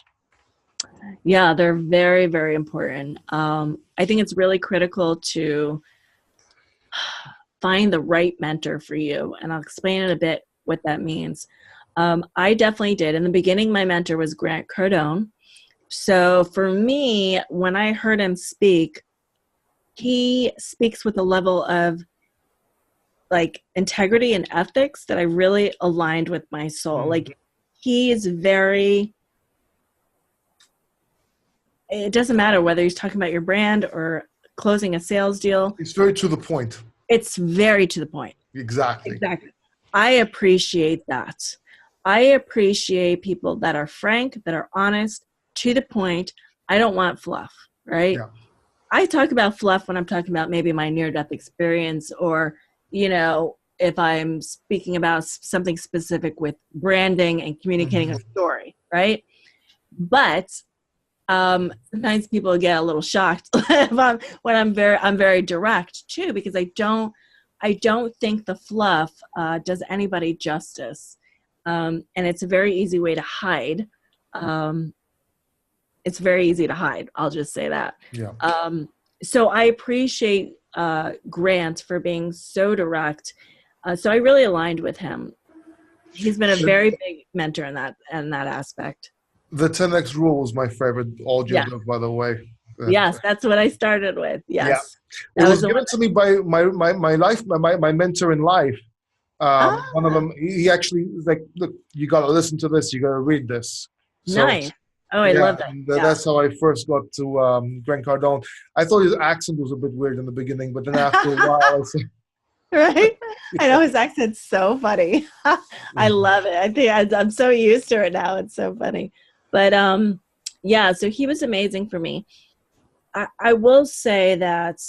Yeah, they're very, very important. I think it's really critical to find the right mentor for you. And I'll explain in a bit what that means. I definitely did. In the beginning, my mentor was Grant Cardone. So for me, when I heard him speak, he speaks with a level of like integrity and ethics that I really aligned with my soul. Like, he is very, it doesn't matter whether he's talking about your brand or closing a sales deal. It's very to the point. It's very to the point. Exactly. I appreciate that. I appreciate people that are frank, that are honest, to the point. I don't want fluff, right? Yeah. I talk about fluff when I'm talking about maybe my near-death experience, or, you know, if I'm speaking about something specific with branding and communicating a story, right? But sometimes people get a little shocked when I'm very direct too, because I don't think the fluff does anybody justice, and it's a very easy way to hide. It's very easy to hide. I'll just say that. Yeah. So I appreciate Grant for being so direct. So I really aligned with him. He's been a very big mentor in that aspect. The 10X rule was my favorite audiobook, by the way. Yes, that's what I started with. Yes. Yeah. It was given to me by my mentor in life. One of them, he actually was like, look, you got to listen to this. You got to read this. So, nice. Oh, I love that. That's how I first got to Grant Cardone. I thought his accent was a bit weird in the beginning, but then after a while, I said, right? I know his accent's so funny. I love it. I think I'm so used to it now. It's so funny. But yeah, so he was amazing for me. I will say that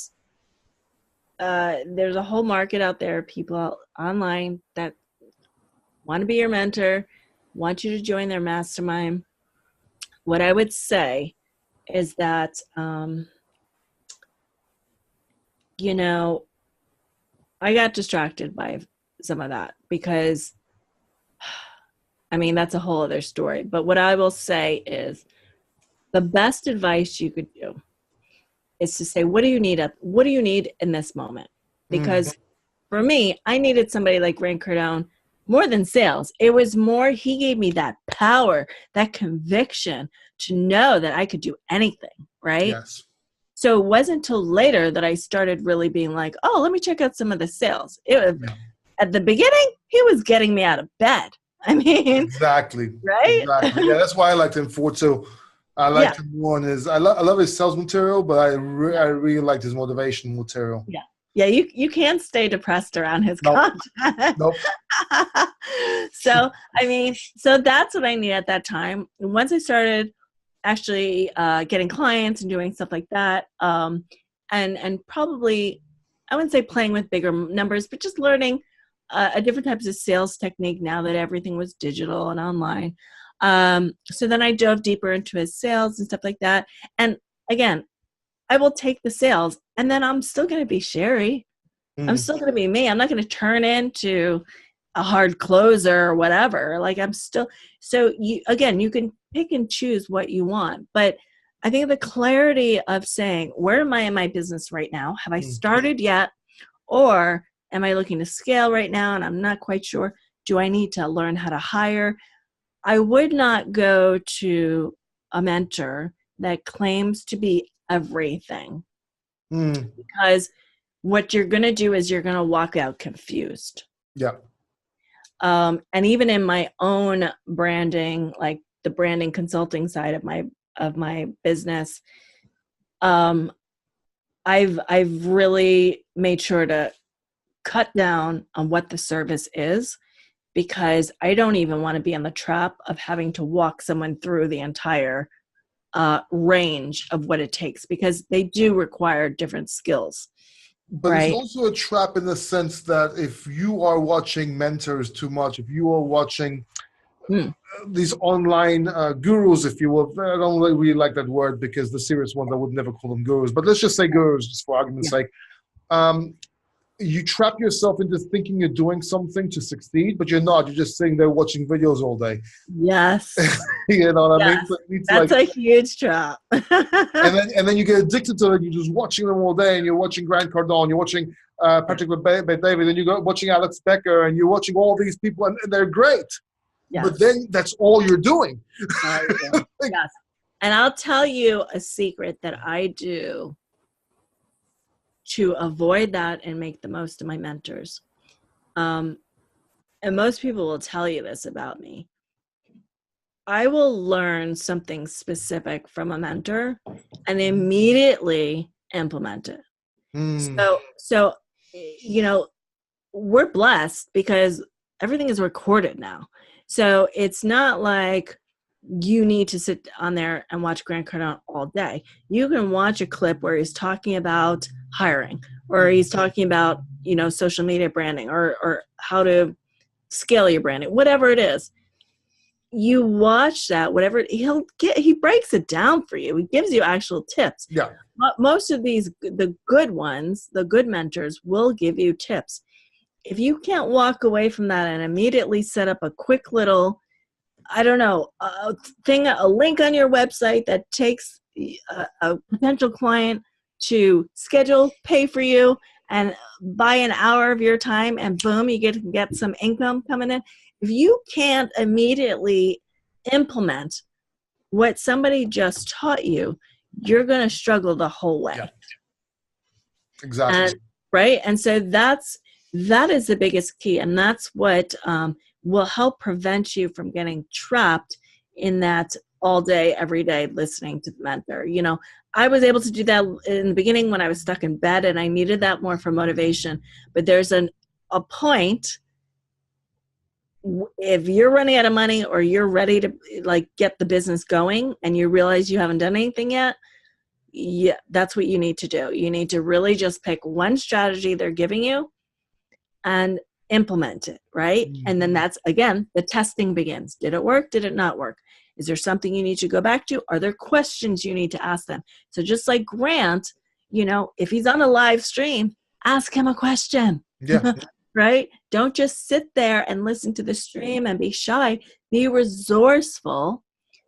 there's a whole market out there, people online that want to be your mentor, want you to join their mastermind. What I would say is that, you know, I got distracted by some of that because, I mean, that's a whole other story. But what I will say is the best advice you could do is to say, what do you need? What do you need in this moment? Because for me, I needed somebody like Grant Cardone more than sales. It was more, he gave me that power, that conviction to know that I could do anything, right? Yes. So it wasn't until later that I started really being like, oh, let me check out some of the sales. At the beginning, he was getting me out of bed. I mean, exactly. Right? Exactly. Yeah, that's why I liked him for too. I liked him more on his, I love his sales material, but I really liked his motivation material. Yeah. Yeah, you can't stay depressed around his Nope. content. Nope. So, I mean, so that's what I need at that time. And once I started actually getting clients and doing stuff like that, and probably, I wouldn't say playing with bigger numbers, but just learning a different types of sales technique now that everything was digital and online. So then I dove deeper into his sales and stuff like that. And again, I will take the sales, and then I'm still going to be Cherie. I'm still going to be me. I'm not going to turn into a hard closer or whatever. Like I'm still, so you, again, you can pick and choose what you want, but I think the clarity of saying, where am I in my business right now? Have I started yet? Or am I looking to scale right now? And I'm not quite sure. Do I need to learn how to hire? I would not go to a mentor that claims to be everything, because what you're going to do is you're going to walk out confused. Yeah. And even in my own branding, like the branding consulting side of my business, I've really made sure to cut down on what the service is, because I don't even want to be in the trap of having to walk someone through the entire range of what it takes, because they do require different skills. But right? It's also a trap in the sense that if you are watching mentors too much, if you are watching these online gurus, if you will, I don't really like that word, because the serious ones, I would never call them gurus, but let's just say gurus, just for argument's sake. You trap yourself into thinking you're doing something to succeed, but you're not. You're just sitting there watching videos all day. Yes. You know what I mean? So that's a huge trap. and then you get addicted to it. You're just watching them all day, and you're watching Grant Cardone, you're watching Patrick Bet-David, and you go watching Alex Becker, and you're watching all these people, and they're great. Yes. But then that's all you're doing. Yes. And I'll tell you a secret that I do to avoid that and make the most of my mentors. And most people will tell you this about me. I will learn something specific from a mentor and immediately implement it. So, you know, we're blessed because everything is recorded now. So it's not like you need to sit on there and watch Grant Cardone all day. You can watch a clip where he's talking about hiring, or he's talking about, you know, social media branding, or how to scale your branding, whatever it is. You watch that, whatever he breaks it down for you. He gives you actual tips. Yeah. Most of these, the good ones, the good mentors will give you tips. If you can't walk away from that and immediately set up a quick little, I don't know, a link on your website that takes a potential client to schedule, pay for you, and buy an hour of your time, and boom, you get some income coming in. If you can't immediately implement what somebody just taught you, you're going to struggle the whole way. Yeah. Exactly. And so that is the biggest key, and that's what will help prevent you from getting trapped in that all day, every day listening to the mentor. You know, I was able to do that in the beginning when I was stuck in bed, and I needed that more for motivation. But there's a point, if you're running out of money or you're ready to like get the business going and you realize you haven't done anything yet, yeah, that's what you need to do. You need to really just pick one strategy they're giving you and implement it, right? And then that's, again, the testing begins. Did it work? Did it not work? Is there something you need to go back to? Are there questions you need to ask them? So just like Grant, you know, if he's on a live stream, ask him a question. Yeah. Right? Don't just sit there and listen to the stream and be shy. Be resourceful.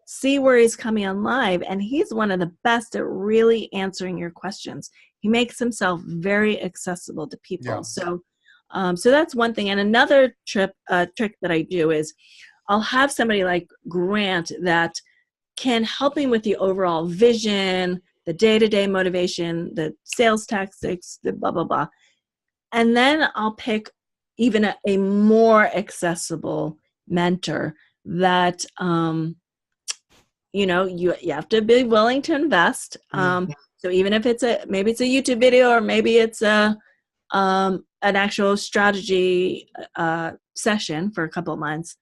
See where he's coming on live. And he's one of the best at really answering your questions. He makes himself very accessible to people. Yeah. So that's one thing. And another trick that I do is I'll have somebody like Grant that can help me with the overall vision, the day-to-day motivation, the sales tactics, the blah, blah, blah. And then I'll pick even a more accessible mentor that, you know, you have to be willing to invest. So even if maybe it's a YouTube video, or maybe it's a an actual strategy session for a couple of months.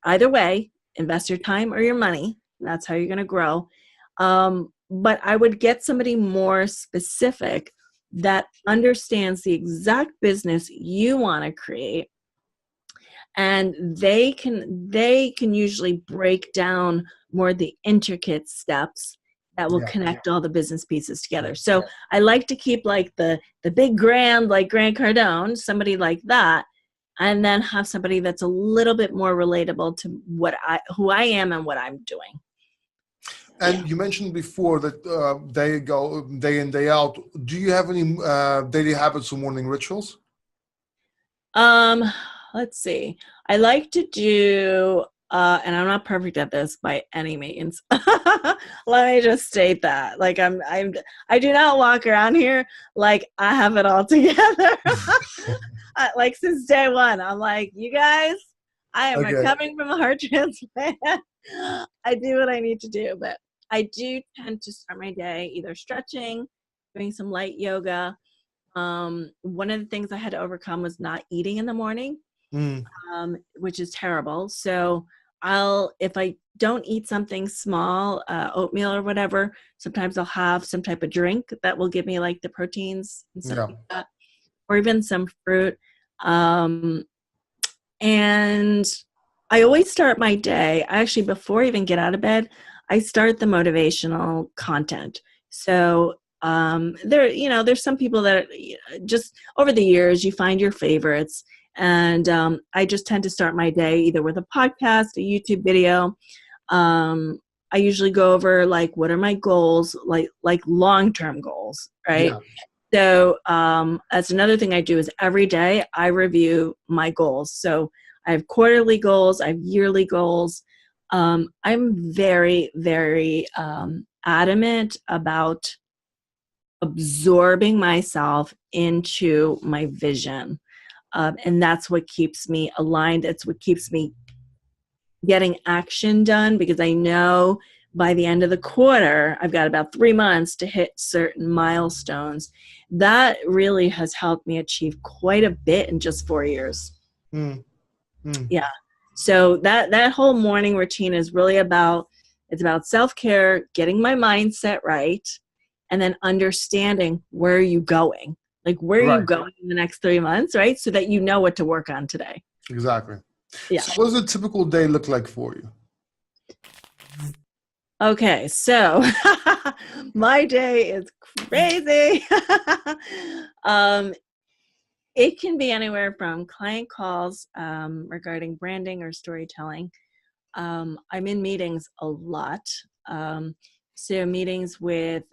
Either way, invest your time or your money. That's how you're going to grow. But I would get somebody more specific that understands the exact business you want to create, and they can usually break down more the intricate steps that will connect all the business pieces together. So I like to keep like the big grand, like Grant Cardone, somebody like that, and then have somebody that's a little bit more relatable to who I am and what I'm doing. And you mentioned before that they go day in, day out. Do you have any daily habits or morning rituals? Let's see. I like to do, and I'm not perfect at this by any means. Let me just state that. Like I do not walk around here like I have it all together. Like since day one, I'm like, you guys, I am recovering from a heart transplant. I do what I need to do, but I do tend to start my day either stretching, doing some light yoga. One of the things I had to overcome was not eating in the morning, which is terrible. So if I don't eat something small, oatmeal or whatever, sometimes I'll have some type of drink that will give me like the proteins and stuff like that, or even some fruit. And I always start my day, actually before I even get out of bed, I start the motivational content. So there's some people that just over the years you find your favorites, and I just tend to start my day either with a podcast, a YouTube video. I usually go over like what are my goals, like long-term goals, right? So that's another thing I do is every day I review my goals. So I have quarterly goals, I have yearly goals. I'm very, very adamant about absorbing myself into my vision. And that's what keeps me aligned. It's what keeps me getting action done, because I know by the end of the quarter, I've got about 3 months to hit certain milestones. That really has helped me achieve quite a bit in just 4 years. Yeah. So that whole morning routine is really about self-care, getting my mindset right, and then understanding where are you going? Like where are you going in the next 3 months, right? So that you know what to work on today. Exactly. Yeah. So what does a typical day look like for you? Okay, so my day is crazy. It can be anywhere from client calls regarding branding or storytelling. I'm in meetings a lot. So meetings with,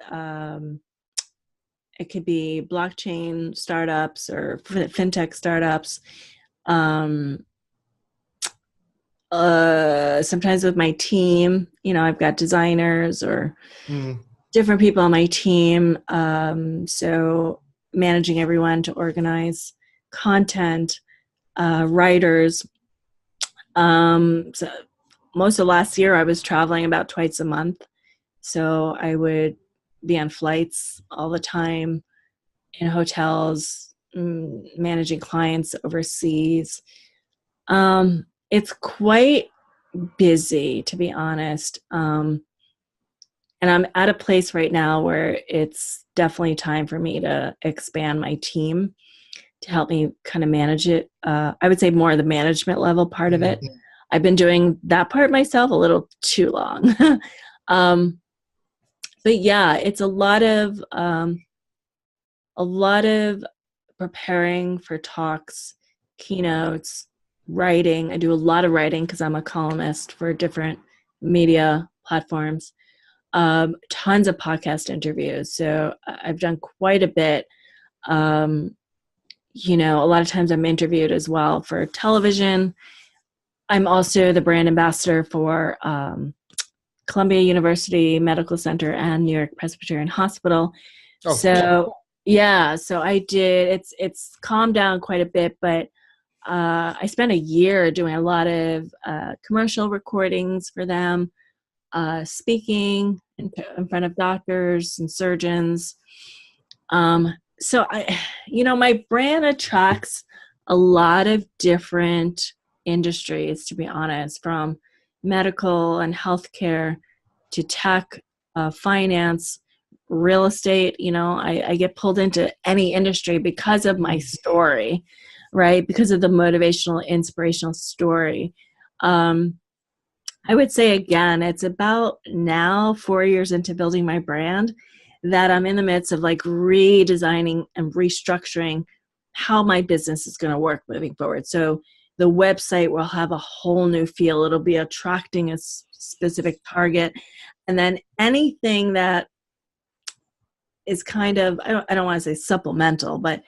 it could be blockchain startups or fintech startups. Sometimes with my team, I've got designers or different people on my team. So managing everyone to organize content, writers. So most of last year I was traveling about twice a month. So I would be on flights all the time, in hotels, managing clients overseas. It's quite busy, to be honest. And I'm at a place right now where it's definitely time for me to expand my team to help me kind of manage it. I would say more the management level part of it. I've been doing that part myself a little too long. But yeah, it's a lot of preparing for talks, keynotes, writing. I do a lot of writing because I'm a columnist for different media platforms. Tons of podcast interviews. So I've done quite a bit. A lot of times I'm interviewed as well for television. I'm also the brand ambassador for Columbia University Medical Center and New York Presbyterian Hospital. So I did. It's calmed down quite a bit, but I spent a year doing a lot of commercial recordings for them, speaking in front of doctors and surgeons. So my brand attracts a lot of different industries, to be honest, from medical and healthcare to tech, finance, real estate. I get pulled into any industry because of my story, right? Because of the motivational, inspirational story. I would say, again, it's about now 4 years into building my brand that I'm in the midst of like redesigning and restructuring how my business is going to work moving forward. So the website will have a whole new feel. It'll be attracting a specific target. And then anything that is kind of, I don't want to say supplemental, but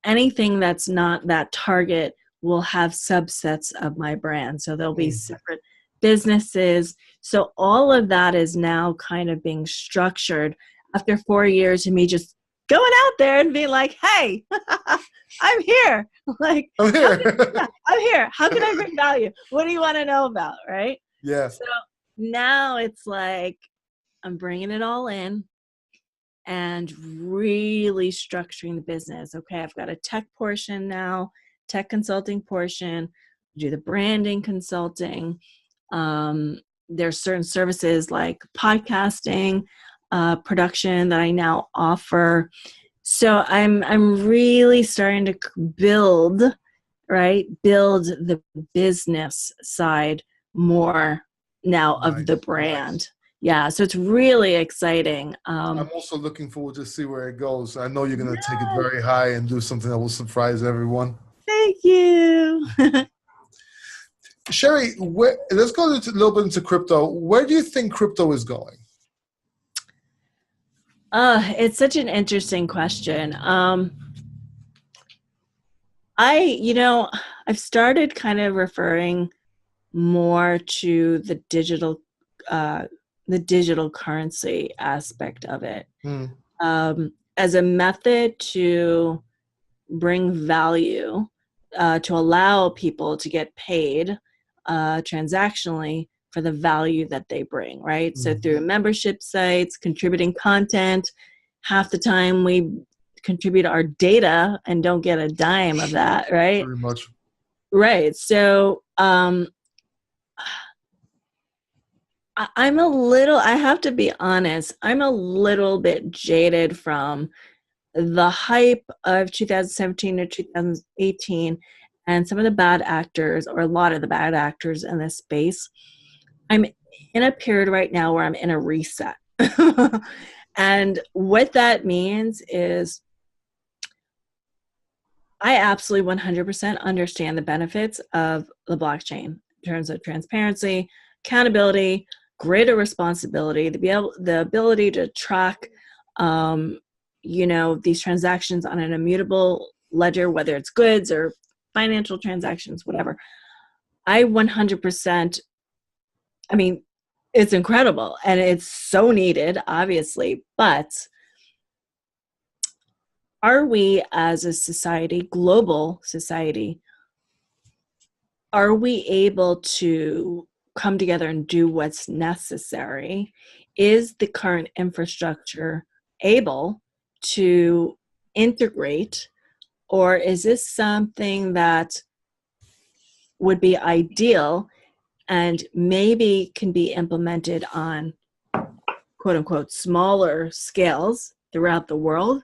anything that's not that target will have subsets of my brand. So there'll be separate businesses. So all of that is now kind of being structured after 4 years of me just going out there and being like, hey, I'm here. Like, I'm here. I'm here. How can I bring value? What do you want to know about? Right. Yeah. So now it's like, I'm bringing it all in and really structuring the business. Okay, I've got a tech portion now, tech consulting portion, do the branding consulting. There's certain services like podcasting, production that I now offer. So I'm really starting to build the business side more now of the brand. Nice. Yeah, so it's really exciting. I'm also looking forward to see where it goes. I know you're going to take it very high and do something that will surprise everyone. Thank you. Cherie, let's go a little bit into crypto. Where do you think crypto is going? It's such an interesting question. I've started kind of referring more to the digital currency aspect of it, as a method to bring value, to allow people to get paid transactionally for the value that they bring, right? So through membership sites, contributing content, half the time we contribute our data and don't get a dime of that, right? Very much. Right. So I have to be honest, I'm a little bit jaded from the hype of 2017 to 2018 and some of the bad actors, or a lot of the bad actors in this space. I'm in a period right now where I'm in a reset. And what that means is I absolutely 100% understand the benefits of the blockchain in terms of transparency, accountability, greater responsibility, the ability to track these transactions on an immutable ledger, whether it's goods or financial transactions, whatever. I 100%, it's incredible and it's so needed, obviously, but are we as a society, global society, are we able to come together and do what's necessary? Is the current infrastructure able to integrate, or is this something that would be ideal and maybe can be implemented on quote unquote smaller scales throughout the world,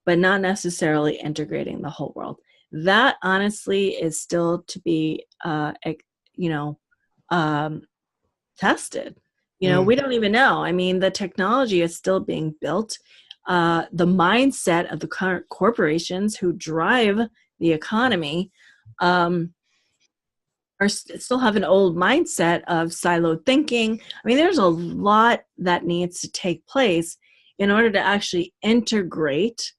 but not necessarily integrating the whole world? That honestly is still to be tested. We don't even know. The technology is still being built. The mindset of the current corporations who drive the economy still have an old mindset of siloed thinking. There's a lot that needs to take place in order to actually integrate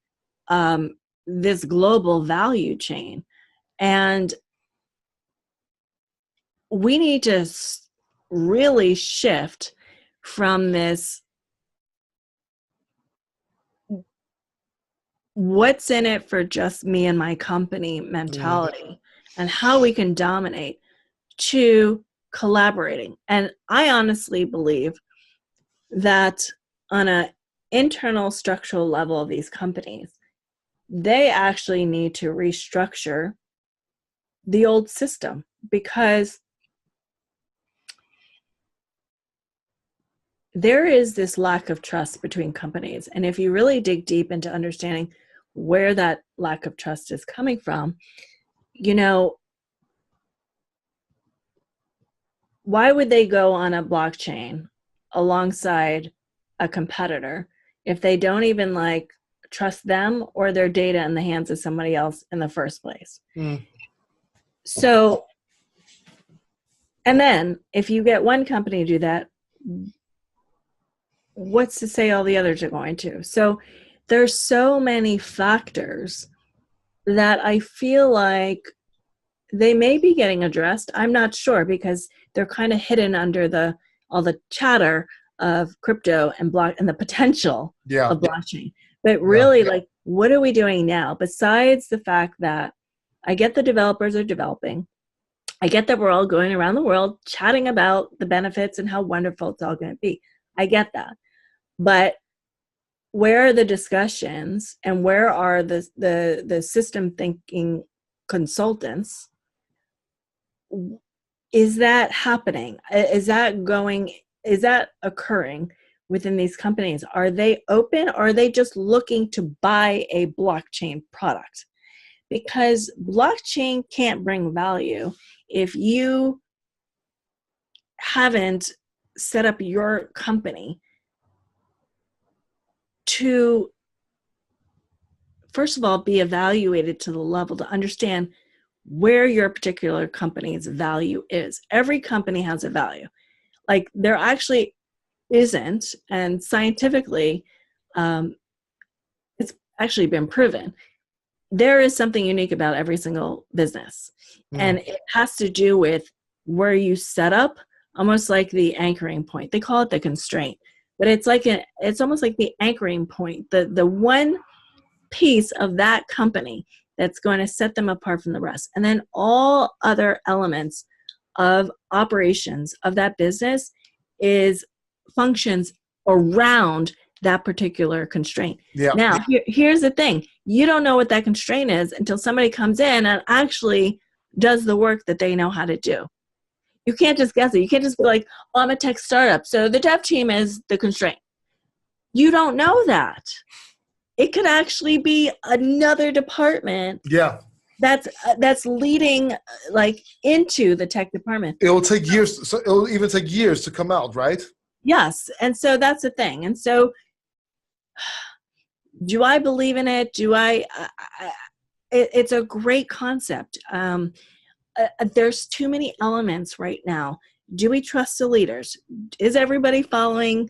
this global value chain. And we need to really shift from this what's in it for just me and my company mentality and how we can dominate to collaborating. And I honestly believe that on an internal structural level of these companies, they actually need to restructure the old system, because there is this lack of trust between companies. And if you really dig deep into understanding where that lack of trust is coming from, you know, why would they go on a blockchain alongside a competitor if they don't even like trust them or their data in the hands of somebody else in the first place? So, and then if you get one company to do that, what's to say all the others are going to? So there's so many factors that I feel like they may be getting addressed. I'm not sure, because they're kind of hidden under all the chatter of crypto and the potential of blockchain. But really, like, what are we doing now? Besides the fact that I get the developers are developing, I get that we're all going around the world chatting about the benefits and how wonderful it's all going to be. I get that. But where are the discussions, and where are the system thinking consultants? Is that happening? Is that occurring within these companies? Are they open, or are they just looking to buy a blockchain product? Because blockchain can't bring value if you haven't set up your company to, first of all, be evaluated to the level to understand where your particular company's value is. Every company has a value. Like, there actually isn't, and scientifically, it's actually been proven, there is something unique about every single business. And it has to do with where you set up, almost like the anchoring point. They call it the constraint, but it's like it's almost like the anchoring point, the one piece of that company that's going to set them apart from the rest. And then all other elements of operations of that business functions around that particular constraint. Now, here's the thing. You don't know what that constraint is until somebody comes in and actually does the work that they know how to do. You can't just guess it. You can't just be like, oh, I'm a tech startup, so the dev team is the constraint. You don't know that. It could actually be another department. That's leading like into the tech department. It'll take years. So it'll even take years to come out, right? Yes. And so that's the thing. And so do I believe in it? It's a great concept. There's too many elements right now. Do we trust the leaders? Is everybody following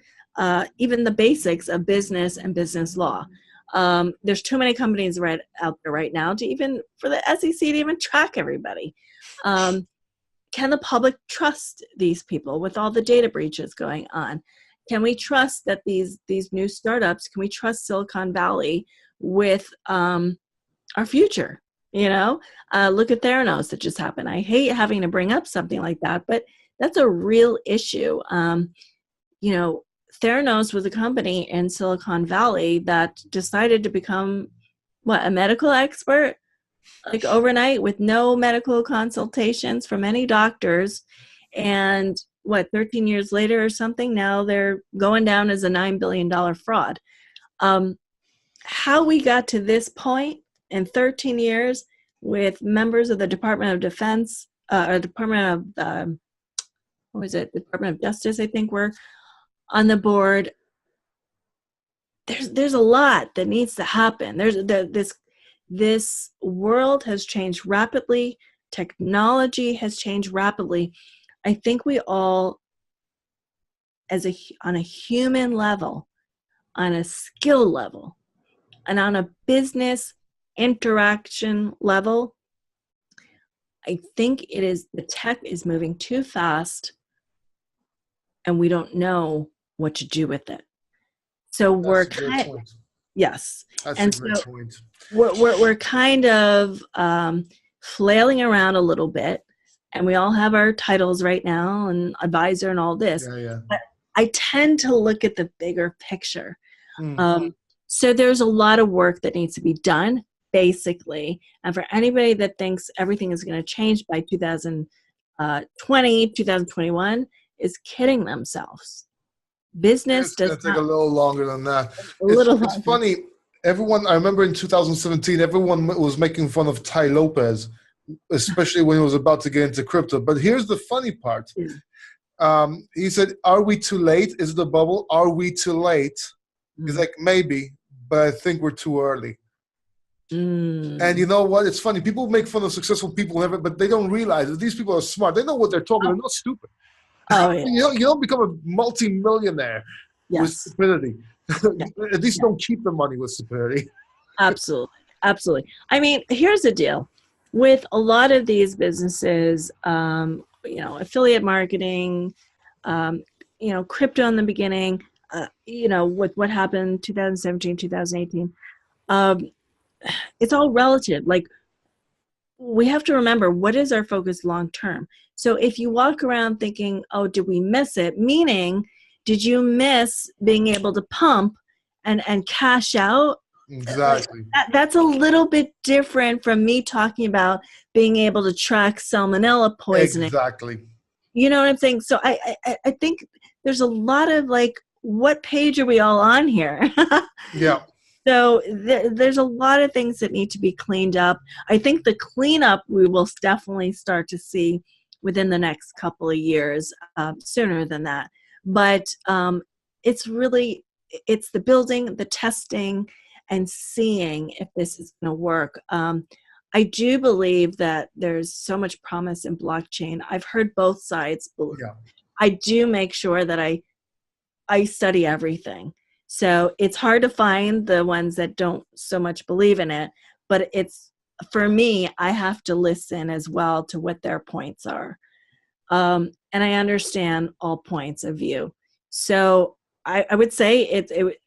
even the basics of business and business law? There's too many companies out there right now for the SEC to even track everybody. Can the public trust these people with all the data breaches going on? Can we trust that these new startups, can we trust Silicon Valley with our future? Look at Theranos that just happened. I hate having to bring up something like that, but that's a real issue. Theranos was a company in Silicon Valley that decided to become a medical expert, like overnight, with no medical consultations from any doctors. And 13 years later or something, now they're going down as a $9 billion fraud. How we got to this point in 13 years with members of the Department of Defense, or Department of, Department of Justice, I think, were on the board. There's a lot that needs to happen. This world has changed rapidly. Technology has changed rapidly. I think we all, on a human level, on a skill level, and on a business interaction level, I think the tech is moving too fast, and we don't know what to do with it. So we're kind of flailing around a little bit, and we all have our titles right now and advisor and all this. But I tend to look at the bigger picture. So there's a lot of work that needs to be done. basically. And for anybody that thinks everything is going to change by 2020, 2021 is kidding themselves. Business It's going does to take a not, little longer than that. a little It's longer. funny. Everyone, I remember in 2017, everyone was making fun of Ty Lopez, especially when he was about to get into crypto. But here's the funny part. He said, "Are we too late? Is it a bubble? Are we too late?" He's like, "Maybe, but I think we're too early." And you know what? It's funny. People make fun of successful people, but they don't realize that these people are smart. They know what they're talking. They're not stupid. Oh, yeah. You don't become a multi-millionaire with Yes. stupidity. Yeah. At least don't keep the money with stupidity. Absolutely. Absolutely. I mean, here's the deal. With a lot of these businesses, affiliate marketing, crypto in the beginning, with what happened 2017, 2018, it's all relative. Like, we have to remember, what is our focus long term? So if you walk around thinking, oh, did we miss it? Meaning, did you miss being able to pump and cash out? Exactly. That's a little bit different from me talking about being able to track salmonella poisoning. Exactly. You know what I'm saying? So I think there's a lot of like, what page are we all on here? Yeah. So there's a lot of things that need to be cleaned up. I think the cleanup we will definitely start to see within the next couple of years, sooner than that. But it's the building, the testing, and seeing if this is going to work. I do believe that there's so much promise in blockchain. I've heard both sides. Yeah. I do make sure that I study everything. So it's hard to find the ones that don't so much believe in it, but for me, I have to listen as well to what their points are. And I understand all points of view. So I would say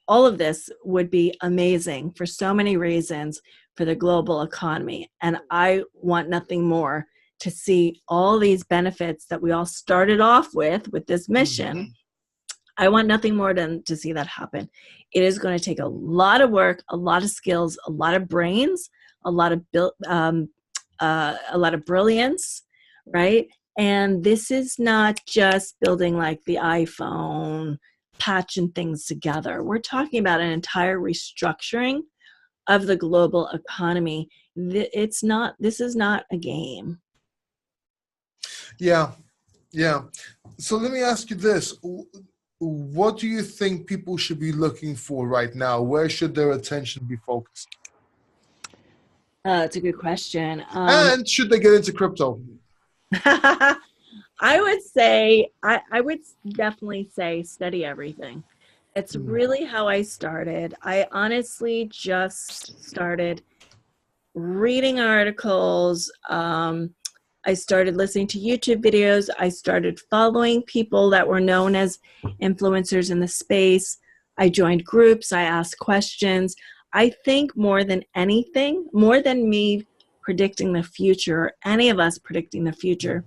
all of this would be amazing for so many reasons for the global economy. And I want nothing more to see all these benefits that we all started off with this mission. Mm-hmm. I want nothing more than to see that happen. It is going to take a lot of work, a lot of skills, a lot of brains, a lot of brilliance, right? And this is not just building like the iPhone, patching things together. We're talking about an entire restructuring of the global economy. This is not a game. Yeah. So let me ask you this. What do you think people should be looking for right now? Where should their attention be focused? It's a good question. And should they get into crypto? I would say, I would definitely say study everything. It's really how I started. I honestly just started reading articles. I started listening to YouTube videos. I started following people that were known as influencers in the space. I joined groups. I asked questions. I think more than anything, more than me predicting the future, any of us predicting the future,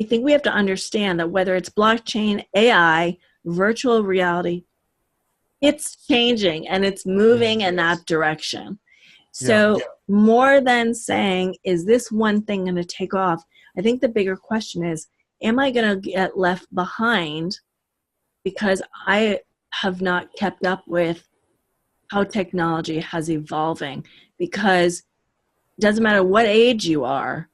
I think we have to understand that whether it's blockchain, AI, virtual reality, it's changing and it's moving in that direction. So more than saying, is this one thing going to take off? I think the bigger question is, am I going to get left behind because I have not kept up with how technology has evolving? Because it doesn't matter what age you are,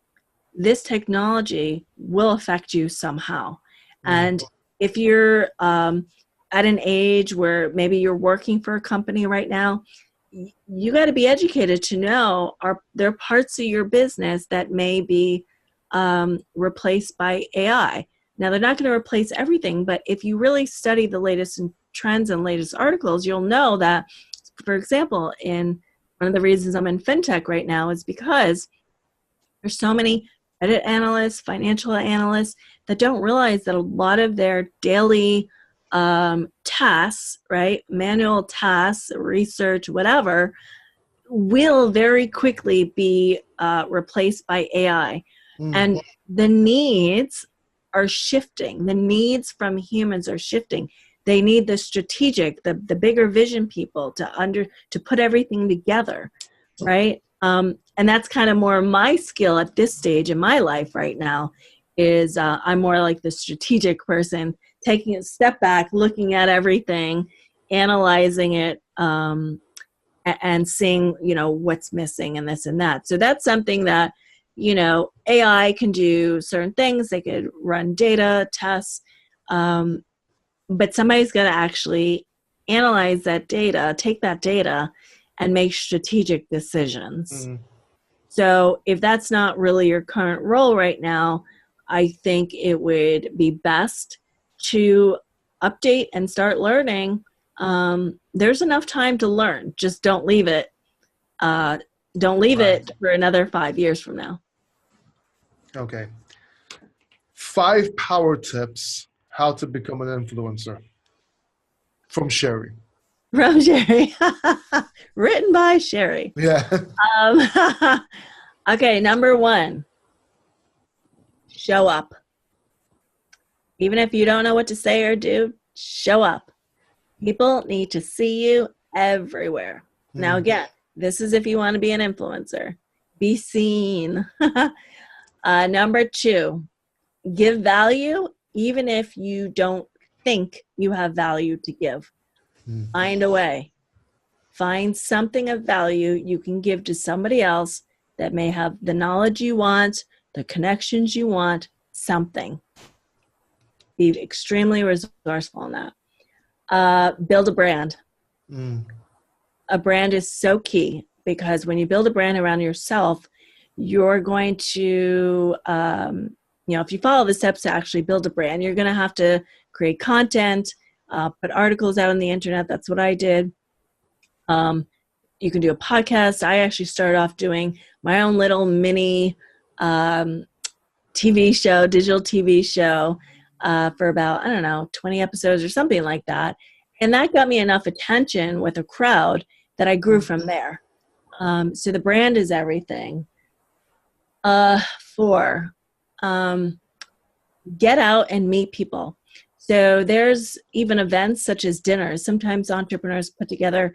this technology will affect you somehow. And if you're at an age where maybe you're working for a company right now, you got to be educated to know, are there parts of your business that may be replaced by AI? Now, they're not going to replace everything, but if you really study the latest trends and latest articles, you'll know that, for example, one of the reasons I'm in fintech right now is because there's so many credit analysts, financial analysts that don't realize that a lot of their daily tasks, right, manual tasks, research, whatever, will very quickly be replaced by AI. And the needs are shifting. The needs from humans are shifting. They need the strategic, the bigger vision people to put everything together, right? And that's kind of more my skill at this stage in my life right now is I'm more like the strategic person, taking a step back, looking at everything, analyzing it, and seeing, what's missing and this and that. So that's something that, AI can do certain things. They could run data tests, but somebody's got to actually analyze that data, take that data, and make strategic decisions. Mm. So if that's not really your current role right now, I think it would be best to update and start learning. There's enough time to learn. Just don't leave it. Don't leave it for another 5 years from now. Okay. 5 power tips how to become an influencer from Cherie. From Cherie. Written by Cherie. Yeah. Okay, number 1. Show up. Even if you don't know what to say or do, show up. People need to see you everywhere. Now, again, this is if you want to be an influencer. Be seen. Number 2, give value even if you don't think you have value to give. Find a way. Find something of value you can give to somebody else that may have the knowledge you want, the connections you want, something. Be extremely resourceful in that. Build a brand. A brand is so key because when you build a brand around yourself, you're going to, if you follow the steps to actually build a brand, you're going to have to create content, put articles out on the internet. That's what I did. You can do a podcast. I actually started off doing my own little mini TV show, digital TV show for about, 20 episodes or something like that. And that got me enough attention with a crowd that I grew from there. So the brand is everything. 4, get out and meet people. So there's even events such as dinners. Sometimes entrepreneurs put together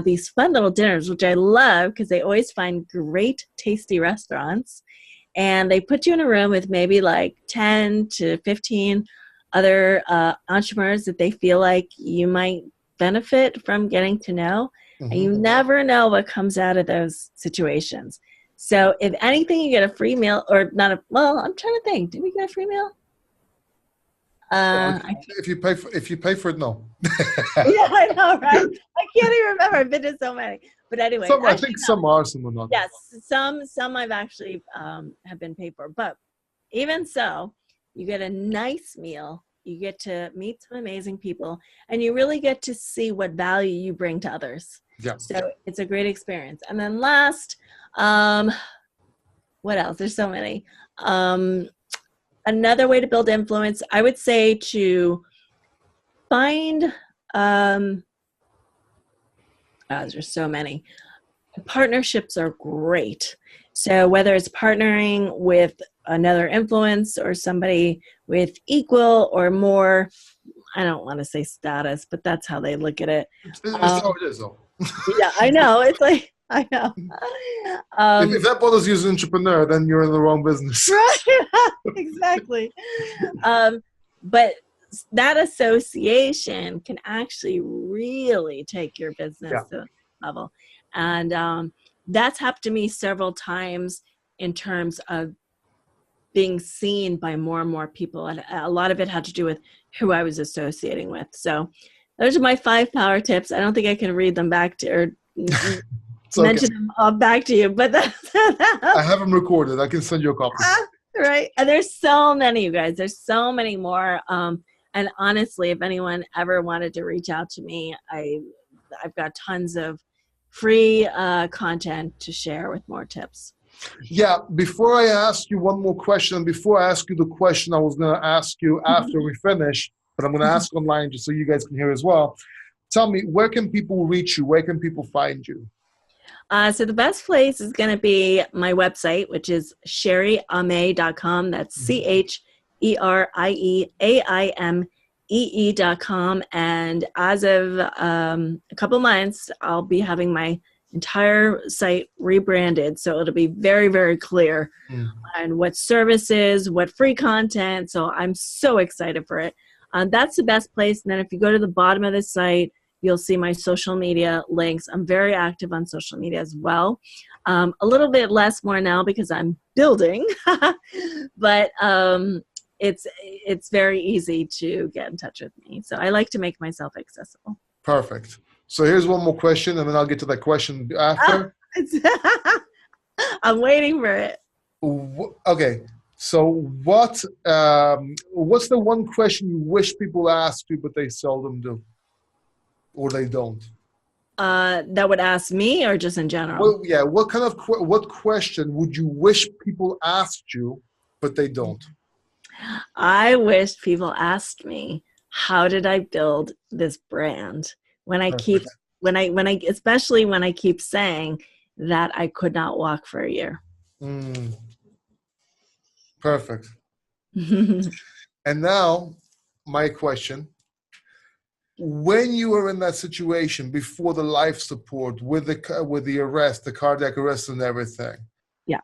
these fun little dinners, which I love because they always find great, tasty restaurants. And they put you in a room with maybe like 10 to 15 other entrepreneurs that they feel like you might benefit from getting to know. And you never know what comes out of those situations. So if anything, you get a free meal or not I'm trying to think. Did we get a free meal? If you pay for it, no. Yeah, I know, right? I can't even remember. I've been to so many. But anyway. I think some are, some are not. Yes, some I've actually have been paid for. But even so, you get a nice meal. You get to meet some amazing people. And you really get to see what value you bring to others. Yeah. So it's a great experience. And then last, what else? There's so many. Another way to build influence, I would say to find, there's so many. Partnerships are great. So whether it's partnering with another influence or somebody with equal or more, I don't want to say status, but that's how they look at it. It's how it is, though. Yeah, I know. It's like, I know. If that bothers you as an entrepreneur, then you're in the wrong business. Right. Exactly. But that association can actually really take your business to a level. And that's happened to me several times in terms of being seen by more and more people. And a lot of it had to do with who I was associating with. So those are my 5 power tips. I don't think I can read them back to or mention them all back to you, but I have them recorded. I can send you a copy. Right. And there's so many, you guys. There's so many more. And honestly, if anyone ever wanted to reach out to me, I've got tons of free content to share with more tips. Yeah. Before I ask you one more question, before I ask you the question I was going to ask you after we finish, but I'm going to ask online just so you guys can hear as well. Tell me, where can people reach you? Where can people find you? So the best place is going to be my website, which is CherieAimée.com. That's CherieAimee.com. And as of a couple months, I'll be having my entire site rebranded. So it'll be very, very clear on what services, what free content. So I'm so excited for it. That's the best place. And then if you go to the bottom of the site, you'll see my social media links. I'm very active on social media as well. A little bit less more now because I'm building, but it's very easy to get in touch with me. So I like to make myself accessible. Perfect. So here's one more question, and then I'll get to that question after. I'm waiting for it. Okay. So what's the one question you wish people asked you, but they seldom do, or they don't? That would ask me, or just in general? Well, yeah. What question would you wish people asked you, but they don't? I wish people asked me, how did I build this brand? Especially when I keep saying that I could not walk for a year. Perfect. And now, my question. When you were in that situation before the life support, with the arrest, the cardiac arrest and everything. Yeah.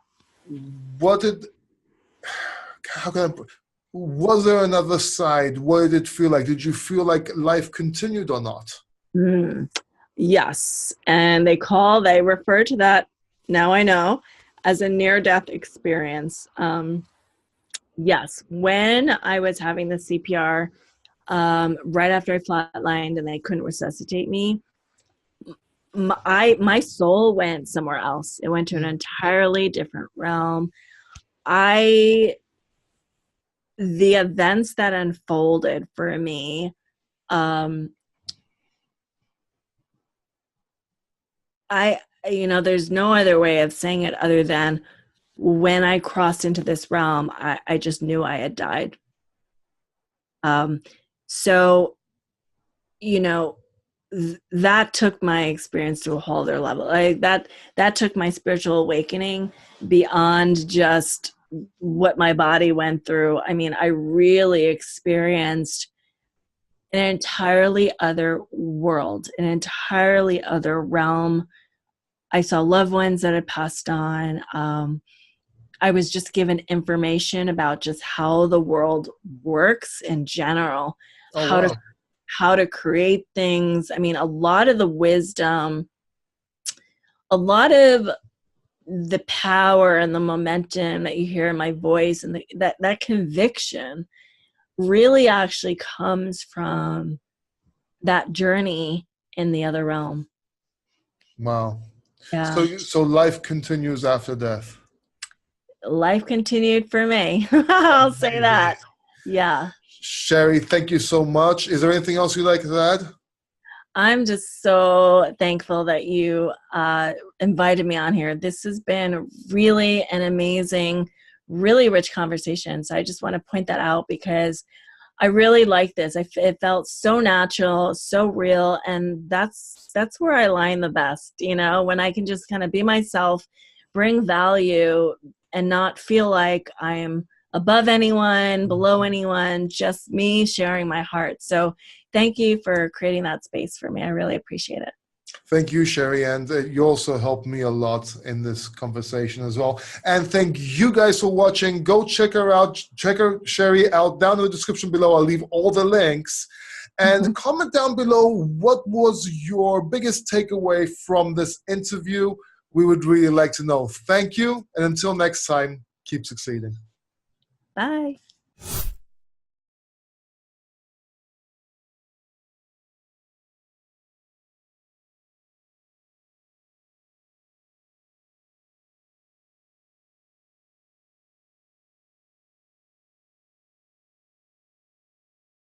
Was there another side? What did it feel like? Did you feel like life continued or not? Yes. And they refer to that, now I know, as a near-death experience. Yes. When I was having the CPR, right after I flatlined and they couldn't resuscitate me, my soul went somewhere else. It went to an entirely different realm. The events that unfolded for me, there's no other way of saying it other than when I crossed into this realm, I just knew I had died. So, that took my experience to a whole other level. That took my spiritual awakening beyond just what my body went through. I mean, I really experienced an entirely other world, an entirely other realm. I saw loved ones that had passed on. I was just given information about just how the world works in general, how to create things. I mean, a lot of the wisdom, a lot of the power and the momentum that you hear in my voice and that conviction really actually comes from that journey in the other realm. Wow. Yeah. So life continues after death. Life continued for me. I'll say that. Yeah. Cherie, thank you so much. Is there anything else you'd like to add? I'm just so thankful that you invited me on here. This has been really an amazing, really rich conversation. So I just want to point that out because I really like this. It felt so natural, so real, and that's where I align the best, when I can just kind of be myself, bring value, and not feel like I'm above anyone, below anyone, just me sharing my heart. So thank you for creating that space for me. I really appreciate it. Thank you, Cherie, and you also helped me a lot in this conversation as well. And thank you guys for watching. Go check her out. Check Cherie out down in the description below. I'll leave all the links. And comment down below, what was your biggest takeaway from this interview? We would really like to know. Thank you, and until next time, keep succeeding. Bye.